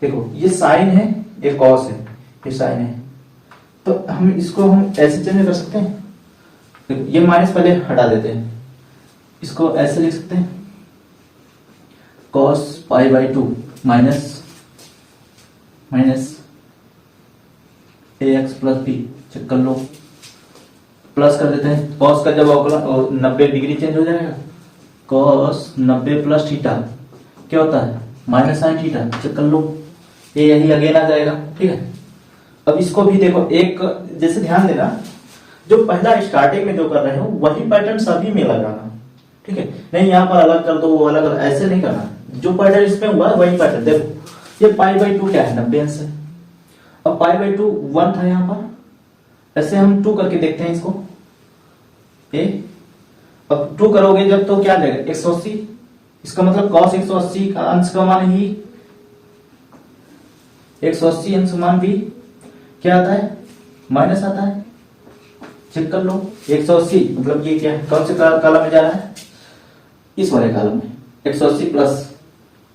देखो ये साइन है, ये कॉस है, ये साइन है, तो हम इसको हम ऐसे चेंज कर सकते हैं। देखो ये माइनस पहले हटा देते हैं, इसको ऐसे लिख सकते हैं, cos π/2 minus ax plus b, check कर लो, प्लस कर देते हैं। cos का जब अवकलन 90 डिग्री चेंज हो जाएगा, cos 90 प्लस थीटा क्या होता है, माइनस साइन थीटा, चेक कर लो, ये यही अगेन आ जाएगा, ठीक है। अब इसको भी देखो, एक जैसे ध्यान देना, जो पहला स्टार्टिंग में जो कर रहे हो वही पैटर्न सभी में लगाना, ठीक है। नहीं यहाँ पर अलग कर दो, वो अलग, ऐसे नहीं करना, जो पैटर्न इसमें हुआ है वही पैटर्न। देखो ये π/2 क्या है, 90 अंश है, अब π/2 1 था यहाँ पर, ऐसे हम 2 करके देखते हैं इसको, अब 2 करोगे जब तो क्या जाएगा, 180, इसका मतलब cos 180 का अंश का मान ही 180 अंश मान भी क्या आता है, माइनस आता है, चेक कर लो। 180 मतलब ये क्या है, कौन से कॉलम में जा रहा है, इस वाले कॉलम में, 180 प्लस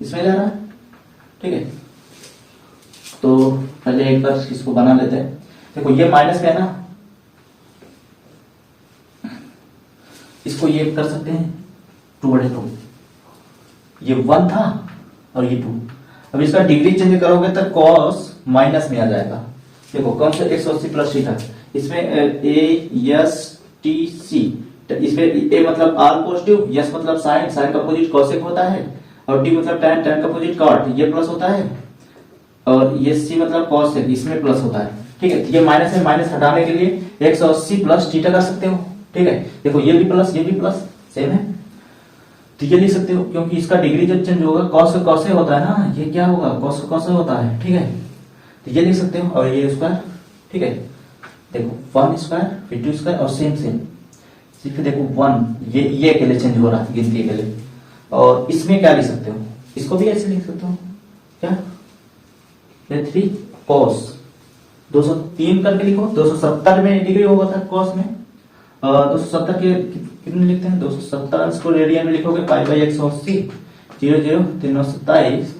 इसमें जा रहा है, ठीक है। तो पहले एक बार इसको बना लेते हैं। देखो ये माइनस का है ना, इसको ये कर सकते हैं 2/2, ये 1 था और ये 2। अब इसका डिग्री चेंज करोगे तो cos माइनस में आ जाएगा। देखो कौन सा 180 प्लस थीटा, इसमें a s t c, इसमें a मतलब r पॉजिटिव, s मतलब साइन, साइन का अपोजिट cosec होता है, और t मतलब tan, tan का अपोजिट cot, ये प्लस होता है, और ये c मतलब cosec, इसमें प्लस होता है, ठीक है। ये माइनस है, माइनस हटाने के लिए 180 प्लस थीटा कर सकते हो, ठीक है। देखो ये भी प्लस, ये भी प्लस, सेम है, तो ये लिख सकते हो, क्योंकि इसका डिग्री जब चेंज होगा cos का cos होता है ना, ये क्या होगा, cos का cos होता है, ठीक है। तो ये लिख सकते हो, और ये स्क्वायर, ठीक है। देखो 1 स्क्वायर फिर 2 स्क्वायर और सेम सेम, सिर्फ देखो 1 ये के लिए चेंज हो रहा है गिनती के लिए। और इसमें क्या लिख सकते हो, इसको भी ऐसे लिख सकते हो, क्या, ये 3 cos 203 करके लिखो, 270 में डिग्री होगा था cos में, 270 के कितने लिखते हैं, 270 अंश को रेडियन में लिखोगे π/180, 0 0 3 9 27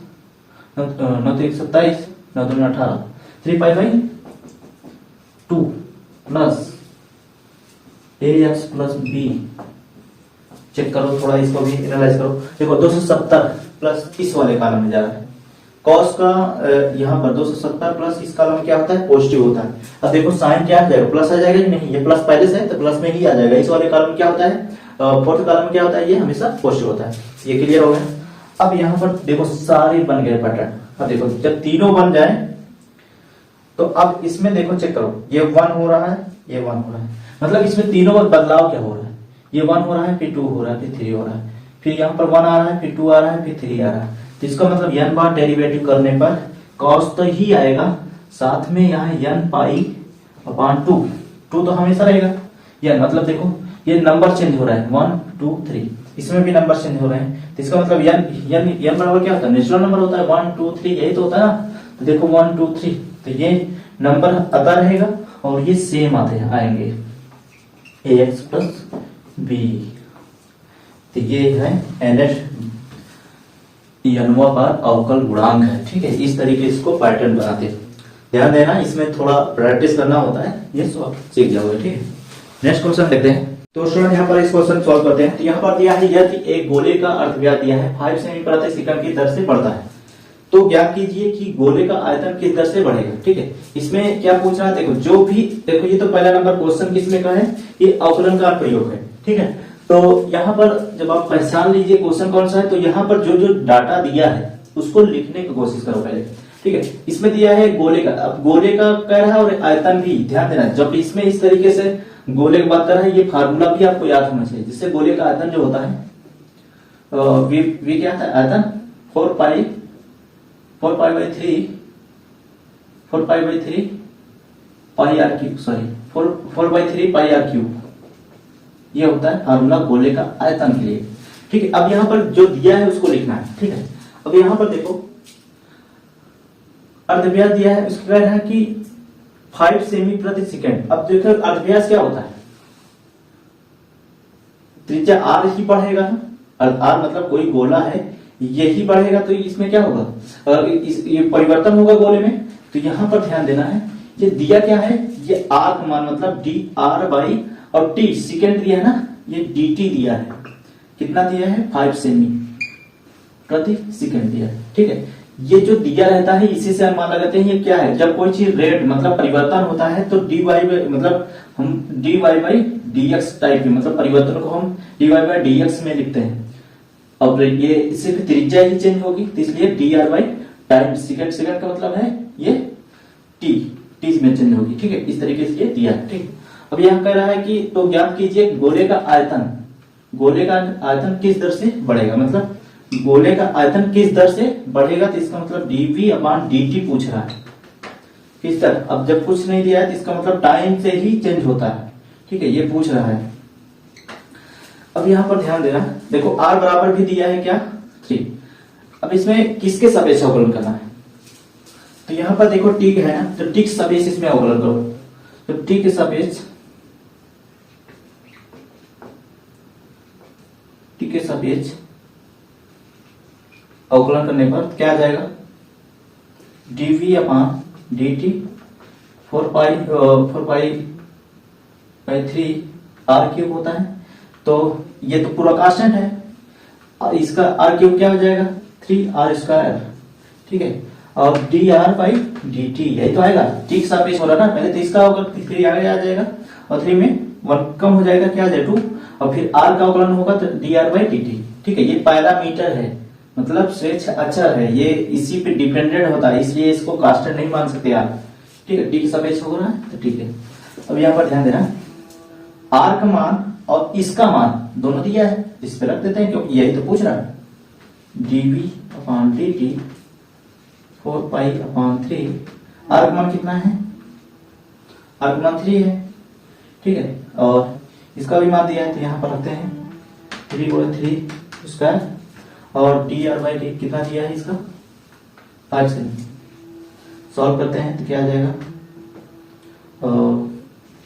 9 3 27 9 2 18, 3π/2 plus ax plus b, check करो थोड़ा, इसको भी एनालाइज करो। देखो 270 प्लस इस वाले कॉलम में जा रहा है, cos का यहाँ पर 270 प्लस इस कॉलम में क्या होता है, पॉजिटिव होता है। अब देखो साइन क्या आ जाएगा, प्लस आ जाएगा कि नहीं, ये प्लस पहले से है तो प्लस में ही आ जाएगा। इस वाले कॉलम में क्या होता है, फोर्थ कॉलम में क्या होता है, ये हमेशा पॉजिटिव होता है। ये क्लियर हो गया। अब यहाँ पर देखो सारे बन गए पैटर्न। अब देखो जब तीनों बन जाए तो अब इसमें देखो चेक करो, ये 1 हो रहा है, ये 1 हो रहा है, मतलब इसमें तीनों में बदलाव क्या हो रहा है, ये 1 हो रहा है, फिर 2 हो रहा है, फिर 3 हो रहा है, फिर यहाँ पर 1 आ रहा है, फिर 2 आ रहा है, फिर 3 आ रहा है। तो इसका मतलब n बार डेरिवेटिव करने पर cos तो ही आएगा, साथ में यहाँ n π/2 2 तो हमेशा रहेगा। या मतलब देखो ये नंबर चेंज हो रहा है 1 2 3, इसमें भी नंबर चेंज हो रहे हैं, तो इसका मतलब n बराबर क्या होता है, नेचुरल नंबर होता है 1 2 3, यही तो होता है ना। तो देखो 1 2 3, तो ये नंबर आता रहेगा और ये सेम आएंगे ax प्लस b। तो ये है nth nवां बार अवकल गुणांक है। ठीक है, इस तरीके से इसको पैटर्न बनाते हैं। ध्यान देना, इसमें थोड़ा प्रैक्टिस करना होता है, ये सब सीख जाओगे। ठीक है, नेक्स्ट क्वेश्चन देखते हैं। तो स्टूडेंट यहाँ पर इस क्वेश्चन सॉल्व करते हैं। तो यहाँ पर दिया है यदि एक गोले का अर्धव्यास दिया है 5 सेमी प्रति सेकंड की दर से बढ़ता है, तो ज्ञात कीजिए कि गोले का आयतन किस दर से बढ़ेगा। ठीक है, इसमें क्या पूछ रहा है, देखो जो भी देखो, ये तो पहला नंबर क्वेश्चन किसमें का है, ये अवकलन का प्रयोग है। ठीक है, तो यहाँ पर जब आप पहचान लीजिए क्वेश्चन कौन सा है, तो यहाँ पर जो जो डाटा दिया है उसको लिखने की कोशिश करो पहले। ठीक है, इसमें दिया है गोले का, अब गोले का कह रहा है और आयतन भी। ध्यान देना, जब इसमें इस तरीके से गोले की बात कर रहा है, ये फार्मूला भी आपको याद होना चाहिए, जिससे गोले का आयतन जो होता है वी क्या था, आयतन 4 pi by 3 pi R cube, sorry 4 by 3 pi R cube, ये होता है फार्मूला गोले का आयतन के लिए। ठीक है, अब यहाँ पर जो दिया है उसको लिखना है। ठीक है, अब यहाँ पर देखो अर्धव्यास दिया है, उसका कह रहा है कि 5 सेमी प्रति सेकंड। अब देखो अर्धव्यास क्या होता है, त्रिज्या r ही बढ़ेगा ना, r मतलब कोई गोला है, यही बढ़ेगा, तो इसमें क्या होगा, ये परिवर्तन होगा गोले में। तो यहाँ पर ध्यान देना है, ये दिया क्या है, ये r का मान मतलब dr बाई, और t सेकंड दिया है ना, ये dt दिया है, कितना दिया है 5 सेमी प्रति सेकंड दिया है। ठीक है, ये जो दिया रहता है इसी से हम मान लगाते हैं ये क्या है, जब कोई चीज रेट मतलब परिवर्तन होता है तो dy मतलब हम dy बाई dx टाइप में, मतलब परिवर्तन को हम dy बाई dx में लिखते हैं। अब ये इससे त्रिज्या ही चेंज होगी, तो इसलिए dr by time second, second का मतलब है ये t में चेंज होगी। ठीक है, इस तरीके से ये दिया है। ठीक, अब यहाँ कह रहा है कि तो ज्ञात कीजिए गोले का आयतन किस दर से बढ़ेगा, मतलब गोले का आयतन किस दर से बढ़ेगा, तो इसका मतलब dv अपॉन dt पूछ रहा है, किस दर। अब जब कुछ नहीं दिया है तो इसका मतलब टाइम से ही चेंज होता है। ठीक है, ये पूछ रहा है। अब यहाँ पर ध्यान देना, देखो r बराबर भी दिया है क्या 3। अब इसमें किसके सापेक्ष अवकलन करना है, तो यहाँ पर देखो t है ना, तो t के सापेक्ष इसमें अवकलन करो, तो t के सापेक्ष अवकलन करने पर क्या आ जाएगा, dv upon dt 4 pi by 3 r cube होता है। तो ये तो पूरा कांस्टेंट है, और इसका r क्यूब क्या हो जाएगा 3r स्क्वायर। ठीक है, और dr बाई dt यही तो आएगा, t के सापेक्ष हो रहा ना, पहले तो इसका होगा 3 आगे आ जाएगा, और 3 में 1 कम हो जाएगा, क्या आ जाएगा 2, और फिर r का अवकलन होगा तो dr बाई dt। ठीक है, ये पैरामीटर है, मतलब स्वेच्छ अचर है, ये इसी पे डिपेंडेंट होता है, इसलिए इसको कांस्टेंट नहीं मान सकते आप। ठीक है, t के सापेक्ष हो रहा है, तो ठीक है। अब यहाँ पर ध्यान देना, r का मान और इसका मान दोनों दिया है, इस पे रख देते हैं क्योंकि यही तो पूछ रहा है। dv upon dt 4 pi upon 3, r का मान कितना है, r का मान 3 है। ठीक है, और इसका भी मान दिया है, तो यहाँ पर रखते हैं 3/3 स्क्वायर, और dr बाई dt कितना दिया है इसका 5 सेमी। सॉल्व करते हैं तो क्या आ जाएगा,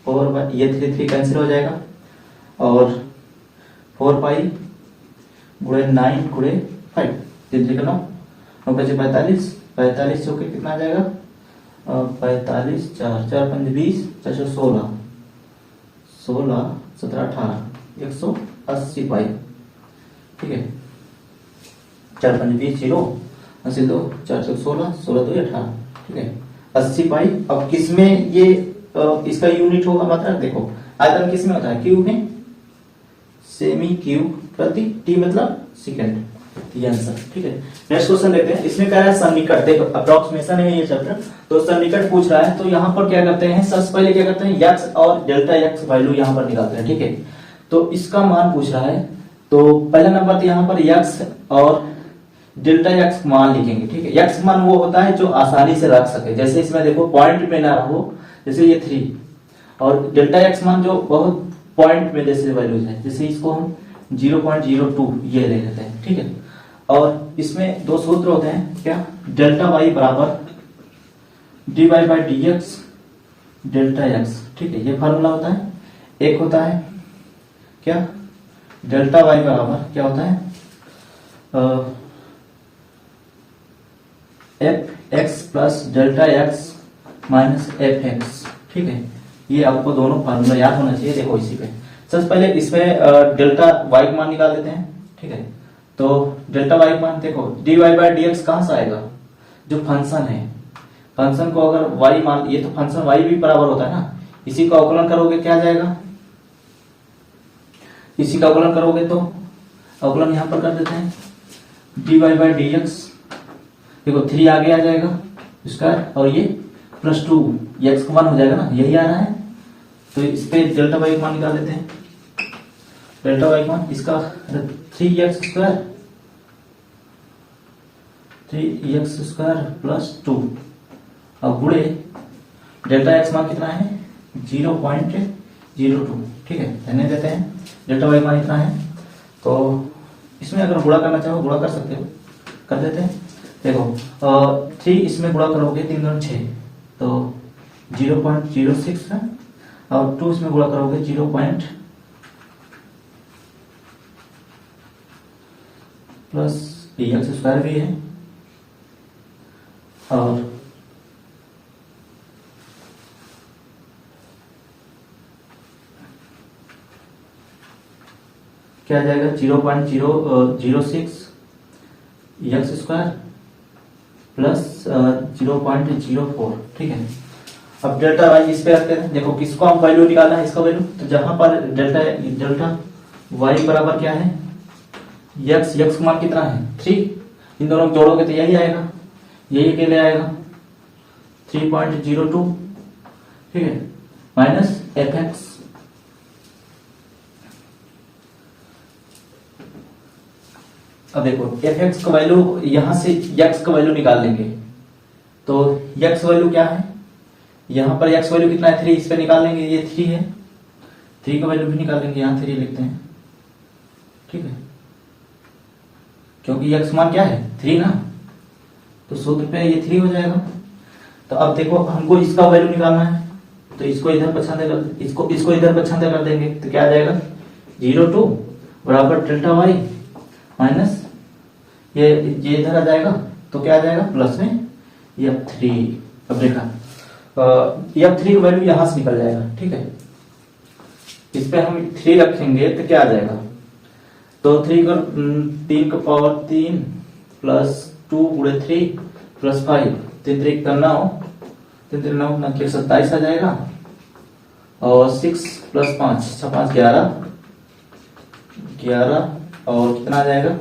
और ये 3 कैंसिल हो जाएगा, और 4 पाई गुणे 9 गुणे 5, 3 का 9 बचे 45 चौके कितना आ जाएगा, 45 4 5 20 4 16 16 17 18 180 पाई। ठीक है, 4 5 20 0 80 2 4 16 16 2 18। ठीक है, 80 पाई। अब किसमें ये इसका यूनिट होगा, मतलब देखो आयतन किसमें होता है, क्यूब में, सेमी क्यूब प्रति t मतलब सेकंड, ये आंसर। ठीक है, नेक्स्ट क्वेश्चन देखते हैं। इसमें कह रहा है सन्निकट, देखो अप्रोक्सीमेशन है ये चैप्टर, तो सन्निकट पूछ रहा है। तो यहाँ पर क्या करते हैं, सबसे पहले क्या करते हैं, x और डेल्टा x वैल्यू यहाँ पर निकालते हैं। ठीक है, तो इसका मान पूछ रहा है, तो पहला नंबर तो यहाँ पर x और डेल्टा x मान लिखेंगे। ठीक है, x मान वो होता है जो आसानी से रख सके, जैसे इसमें देखो पॉइंट में ना रहो, जैसे ये 3 और डेल्टा एक्स मान जो बहुत पॉइंट में जैसे वैल्यूज है, जैसे इसको हम 0.02 ये ले लेते हैं, ठीक है। और इसमें दो सूत्र होते हैं, क्या, डेल्टा वाई बराबर D Y by D X delta X, ठीक है, ये फार्मूला होता है। एक होता है क्या, डेल्टा वाई बराबर क्या होता है, F x plus delta x minus F x, ठीक है। ये आपको दोनों फार्मूला याद होना चाहिए। देखो इसी पे सबसे पहले इसमें डेल्टा वाई का मान निकाल देते हैं, ठीक है। तो डेल्टा वाई का मान देखो, D Y by D X कहां से आएगा, जो फंक्शन है, फंक्शन को अगर वाई मान, ये तो फंक्शन वाई भी बराबर होता है ना, इसी का अवकलन करोगे क्या आ जाएगा, इसी का अवकलन करोगे तो अवकलन यहां पर कर देते हैं, D Y by D X, देखो 3 आगे आ जाएगा स्क्वायर, और ये +2 ये एक्स का मान हो जाएगा ना, यही आ रहा है। तो इस पे डेल्टा वाई का मान निकाल देते हैं, डेल्टा वाई का मान इसका 3x स्क्वायर, 3x स्क्वायर +2 और गुणे डेल्टा एक्स मान कितना है 0.02, ठीक है, रहने देते हैं। डेल्टा वाई मान इतना है, तो इसमें अगर गुणा करना चाहो गुणा कर सकते हो, कर देते हैं। देखो 3 इसमें गुणा करोगे 3 गुणा 6, तो 0.06 है, और 2 इसमें गुणा करोगे 0. प्लस एक्स स्क्वायर भी है, और क्या आ जाएगा 0.006 एक्स स्क्वायर प्लस 0.04, ठीक है। अब डेल्टा वाई इस पे रखते हैं, देखो किसको हम वैल्यू निकालना है, इसका वैल्यू, तो जहां पर डेल्टा वाई बराबर क्या है, एक्स, एक्स का मान कितना है 3, इन दोनों को जोड़ोगे तो यही आएगा, यही अकेले आएगा 3.02, ठीक है, माइनस एफ एक्स, अब देखो एफ एक्स का वैल्यू यहां से एक्स का वैल्यू निकाल लेंगे, तो एक्स वैल्यू क्या है, यहां पर एक्स वैल्यू कितना है 3, इस पे निकाल लेंगे, ये 3 है, 3 का वैल्यू भी निकाल लेंगे, यहां 3 लिखते हैं, ठीक है, क्योंकि एक्स मान क्या है 3 ना, तो सूत्र पे ये 3 हो जाएगा। तो अब देखो हमको इसका वैल्यू निकालना है, तो इसको इधर पछाते कर, इसको इधर पछाते कर देंगे, तो क्या आ जाएगा 0.2 बराबर डेल्टा वाई माइनस ये इधर आ जाएगा, तो क्या आ जाएगा प्लस में F3। अब देखा F3 का वैल्यू यहां से निकल जाएगा, ठीक है, इस पे हम 3 रखेंगे तो क्या आ जाएगा, तो 3 का 3 का पावर 3 प्लस 2 गुणे 3 प्लस 5, 3 3 का 9, 3 3 9 9 27 आ जाएगा, और 6 प्लस 5 6 5 11 11, और कितना आ जाएगा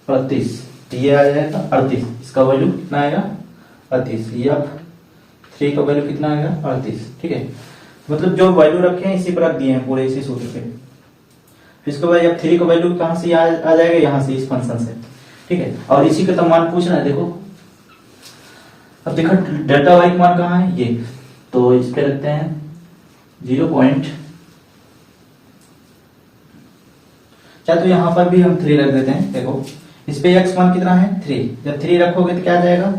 38, ये आ जाएगा 38, इसका वैल्यू कितना आएगा 38, F3 का वैल्यू कितना आएगा 38, ठीक है। मतलब जो वैल्यू रखे हैं इसी पर रख दिए हैं पूरे इसी सूत्र पे। इसके बाद F3 का वैल्यू कहां से आ जाएगा, यहां से, इस फंक्शन से, ठीक है, और इसी का तो मान पूछना है। देखो अब देखो डेल्टा वाई का मान कहां है, ये, तो इस पे रखते हैं 0. चाहे तो यहां पर भी हम 3 रख देते हैं। देखो इस पे x मान कितना है 3, जब 3 रखोगे तो क्या आ जाएगा,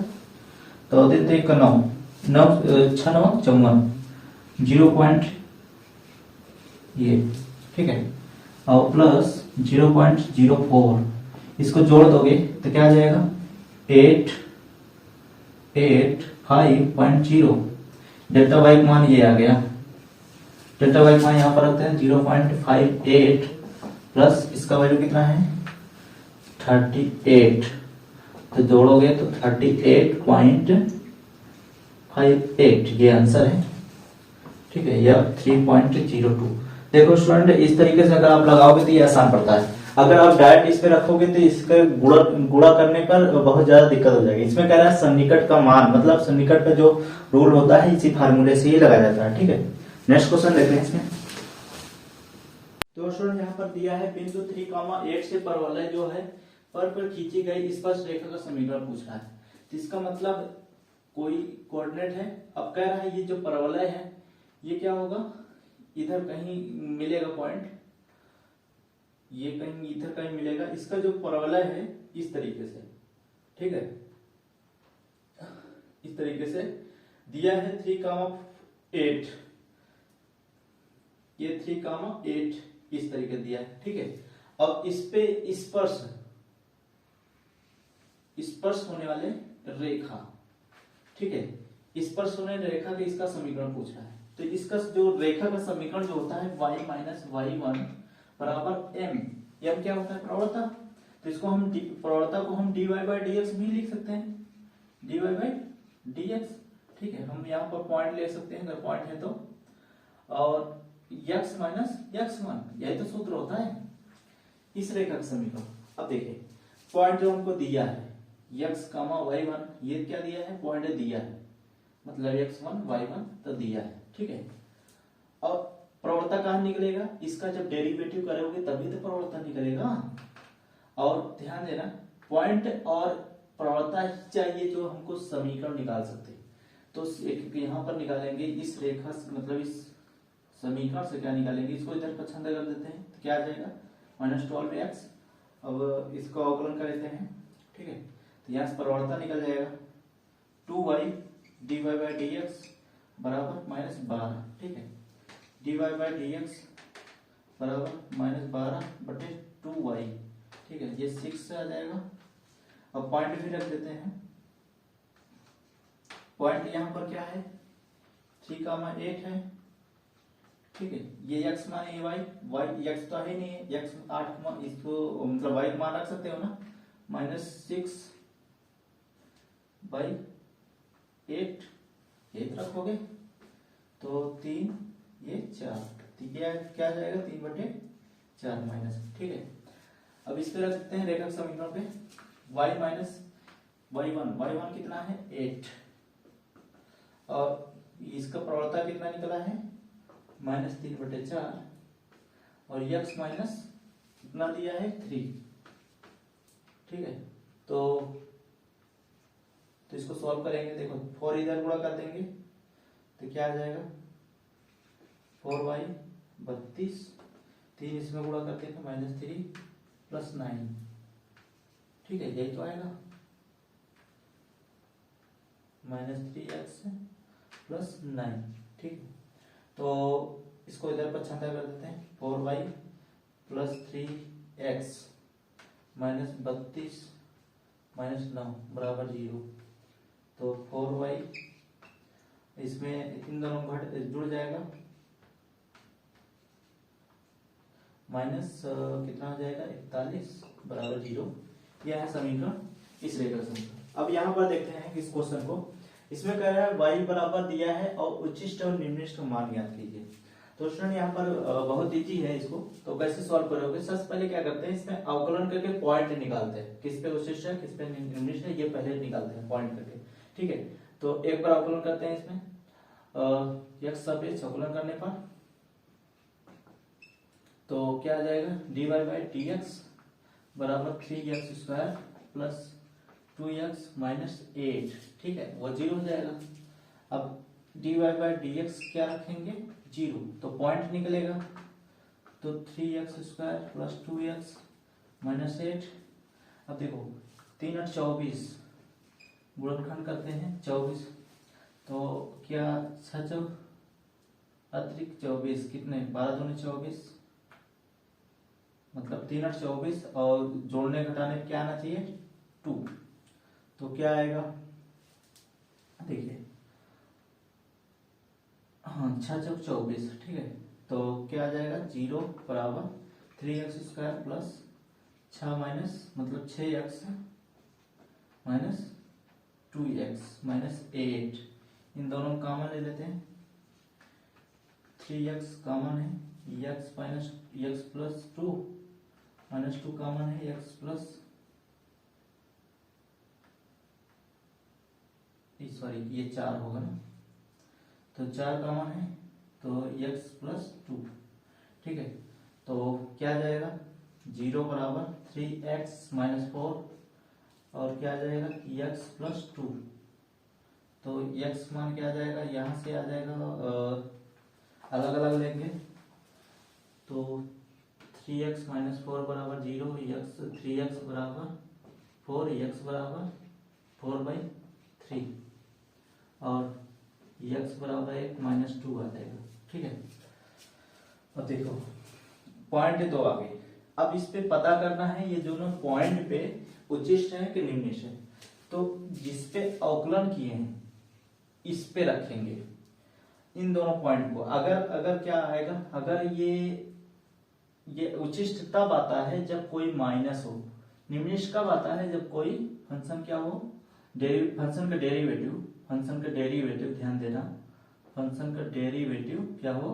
तो 3 3 का 9 9 6 9 54 0. ये, ठीक है, और प्लस 0.04, इसको जोड़ दोगे तो क्या आ जाएगा 885.0, डेल्टा वाई का मान ये आ गया, डेल्टा वाई का मान यहां पर रखते हैं 0.58 प्लस इसका वैल्यू कितना है 38, तो जोड़ोगे तो 38.58, ये आंसर है, ठीक है, यह 3.02। देखो स्टूडेंट इस तरीके से अगर आप लगाओगे तो ये आसान पड़ता है, अगर आप डायरेक्ट इस पे रखोगे तो इसके गुणा करने पर बहुत ज्यादा दिक्कत हो जाएगी। इसमें कह रहा है सन्निकट का मान, मतलब सन्निकट का जो रूल होता है इसी फार्मूले से ही लगाया जाता है, ठीक है। नेक्स्ट क्वेश्चन देखते हैं इसमें। तो स्टूडेंट यहाँ पर दिया है बिंदु 3,8 से परवलय जो है पर खींची गई स्पर्श रेखा का समीकरण पूछ रहा है। तो इसका मतलब कोई कोऑर्डिनेट है, अब कह रहा है ये जो परवलय है ये क्या होगा, इधर कहीं मिलेगा पॉइंट, ये कहीं इधर कहीं मिलेगा। इसका जो परवलय है इस तरीके से, ठीक है, इस तरीके से दिया है 3,8, ये 3,8 इस तरीके दिया है, ठीक है। अब इस पे स्पर्श होने वाले रेखा, ठीक है, स्पर्श होने वाली रेखा के इसका समीकरण पूछ रहा है। तो इसका जो रेखा का समीकरण जो होता है y माइनस y1 बराबर m, m क्या होता है, प्रवणता। तो इसको हम प्रवणता को हम dy बाई dx भी लिख सकते हैं, dy बाई dx, ठीक है। हम यहाँ पर पॉइंट ले सकते हैं अगर पॉइंट है तो, और x माइनस x1, यही तो सूत्र होता है इस रेखा का समीकरण। अब देखिए पॉइंट जो हमको दिया है x, y1, ये क्या दिया है, पॉइंट दिया है, मतलब x1 y1 तो दिया है, ठीक है। और प्रवणता कहाँ निकलेगा, इसका जब डेरिवेटिव करोगे तभी तो प्रवणता निकलेगा। और ध्यान देना, पॉइंट और प्रवणता ही चाहिए जो हमको समीकरण निकाल सकते हैं। तो यहाँ पर निकालेंगे इस रेखा से, मतलब इस समीकरण से क्या निकालेंगे, इसको इधर पछंद कर देते हैं तो क्या आ जाएगा, -12x। अब इसको अवकलन कर लेते हैं, ठीक है। तो यहाँ से प्रवणता निकल जाएगा 2y dy बाई dx बराबर -12, ठीक है। dy बाई dx बराबर -12/2y, ठीक है, ये 6 से आ जाएगा। अब पॉइंट भी रख देते हैं, पॉइंट यहाँ पर क्या है 3,8 है, ठीक है। ये x मान ये y x तो है नहीं है, x 8 मान, इसको मतलब y मान रख सकते हो ना, -6/8 8 रखोगे तो 3 ये 4, क्या जाएगा 3/4 माइनस, ठीक है। अब इस पे रख सकते हैं रेखा समीकरण पे, y माइनस y1 कितना है 8, और इसका प्रवणता कितना निकला है -3/4, और x माइनस कितना दिया है 3, ठीक है। तो इसको सॉल्व करेंगे, देखो 4 इधर गुणा कर देंगे तो क्या आ जाएगा 4y 32, 3 इसमें गुणा करते हैं तो -3 + 9, ठीक है, यही तो आएगा -3x + 9, ठीक है। तो इसको इधर पर छंदा कर देते हैं, 4y + 3x -32 -9 बराबर 0। तो 4y इसमें इन दोनों घट जुड़ जाएगा, माइनस कितना हो जाएगा 41 बराबर 0। यह है समीकरण इस रेखा समीकरण। अब यहाँ पर देखते हैं इस क्वेश्चन को, इसमें कह रहा है y बराबर दिया है और उच्चिष्ट और निम्निष्ठ का मान ज्ञात कीजिए। तो स्टूडेंट यहाँ पर बहुत इजी है, इसको तो कैसे सॉल्व करोगे, सबसे पहले क्या करते हैं इसमें अवकलन करके पॉइंट निकालते हैं, किस पे उच्चिष्ट है किस पे निम्निष्ठ है, ये पहले निकालते हैं पॉइंट करके, ठीक है। तो एक बार अवकलन करते हैं इसमें, x सापेक्ष अवकलन करने पर तो क्या आ जाएगा dy बाई dx बराबर 3x² + 2x - 8, ठीक है, वो 0 हो जाएगा। अब dy बाई dx क्या रखेंगे 0, तो पॉइंट निकलेगा, तो 3x² + 2x - 8। अब देखो 3 और 24 गुणनखंड करते हैं 24, तो क्या 6 अतिरिक्त 24 कितने 12 दूनी 24, मतलब 3 और 24, और जोड़ने घटाने पे क्या आना चाहिए 2, तो क्या आएगा देखिए, हाँ 6 × 24, ठीक है। तो क्या आ जाएगा 0 बराबर 3x² + 6 माइनस मतलब 6x - 2x - 8, इन दोनों को कॉमन ले लेते हैं, 3x कॉमन है, x + 2 -2 कॉमन है, x प्लस सॉरी ये 4 होगा ना, तो 4 कॉमन है तो x + 2, ठीक है। तो क्या आ जाएगा 0 बराबर 3x - 4, और क्या आ जाएगा x + 2, तो x मान क्या आ जाएगा, यहाँ से आ जाएगा अलग अलग लेंगे तो 3x माइनस 4 बराबर 0, x 3x बराबर 4, x बराबर 4/3 और x बराबर 1 माइनस 2 आ जाएगा। ठीक है, अब देखो पॉइंट तो आ गए। अब इस पे पता करना है ये दोनों पॉइंट पे उच्चिष्ट है कि निम्निष्ट है। तो जिस पे अवकलन किए हैं इस पे रखेंगे इन दोनों पॉइंट को। अगर क्या आएगा, अगर ये उच्चिष्ट तब आता है जब कोई माइनस हो, निम्निष्ट कब आता है जब कोई फंक्शन क्या हो, फंक्शन का डेरिवेटिव ध्यान देना, फंक्शन का डेरिवेटिव क्या हो,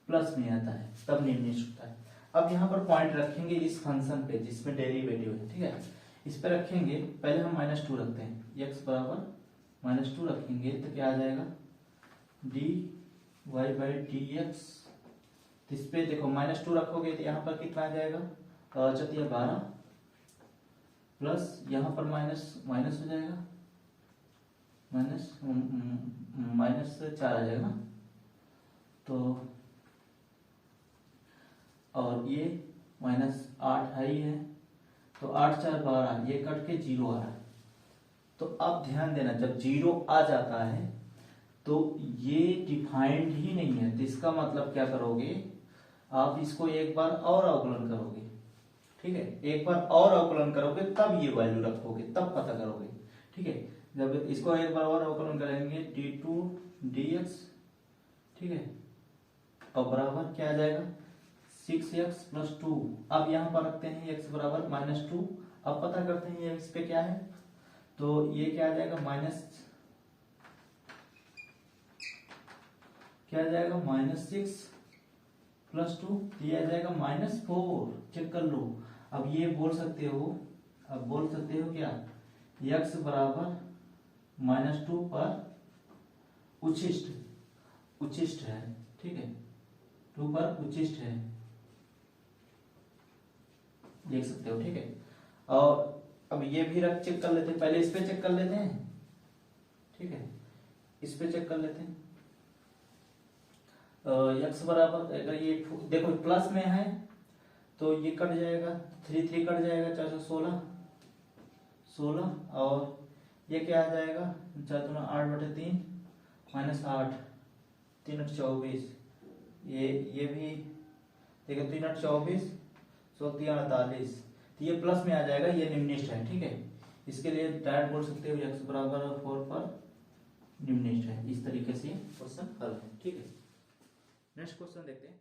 प्लस में आता है, तब निम्निष्ट होता है। अब यहाँ पर पॉइंट रखेंगे इस फंक्शन पे जिसमें डेरिवेटिव है। ठीक है, इस पे रखेंगे, पहले हम -2 रखते हैं, x बराबर -2 रखेंगे तो क्या आ जाएगा, dy/dx। इस पे देखो -2 रखोगे तो यहाँ पर कितना आ जाएगा, 12 प्लस यहाँ पर माइनस हो जाएगा, -4 आ जाएगा ना। तो और ये -8 है ही है, तो 8 4 12, ये कट के 0 आ रहा है। तो अब ध्यान देना, जब 0 आ जाता है तो ये डिफाइंड ही नहीं है, तो इसका मतलब क्या करोगे, आप इसको एक बार और अवकलन करोगे। ठीक है, एक बार और अवकलन करोगे तब ये वैल्यू रखोगे, तब पता करोगे। ठीक है, जब इसको एक बार और अवकलन करेंगे d2 dx, ठीक है, और बराबर क्या आ जाएगा, 6x + 2। अब यहाँ पर रखते हैं x बराबर -2। अब पता करते हैं ये इस पे क्या है, तो ये क्या आ जाएगा, क्या आ जाएगा, -6 + 2, ये आ जाएगा -4। चेक कर लो। अब ये बोल सकते हो क्या, x बराबर -2 पर उच्चिष्ट है। ठीक है, 2 पर उच्चिष्ट है, देख सकते हो। ठीक है, और अब ये भी चेक कर लेते हैं, पहले इस पे चेक कर लेते हैं। ठीक है, इस पे चेक कर लेते हैं। x बराबर, अगर ये देखो प्लस में है तो ये कट जाएगा, 3 कट जाएगा, 416, और ये क्या आ जाएगा, 4×8/3 -8, 3 24, ये भी देखो, 3 24, 3 48, तो ये प्लस में आ जाएगा, ये निम्निष्ट है। ठीक है, इसके लिए डायरेक्ट बोल सकते हो x बराबर 4 पर निम्निष्ट है। इस तरीके से क्वेश्चन हल है। ठीक है, नेक्स्ट क्वेश्चन देखते हैं।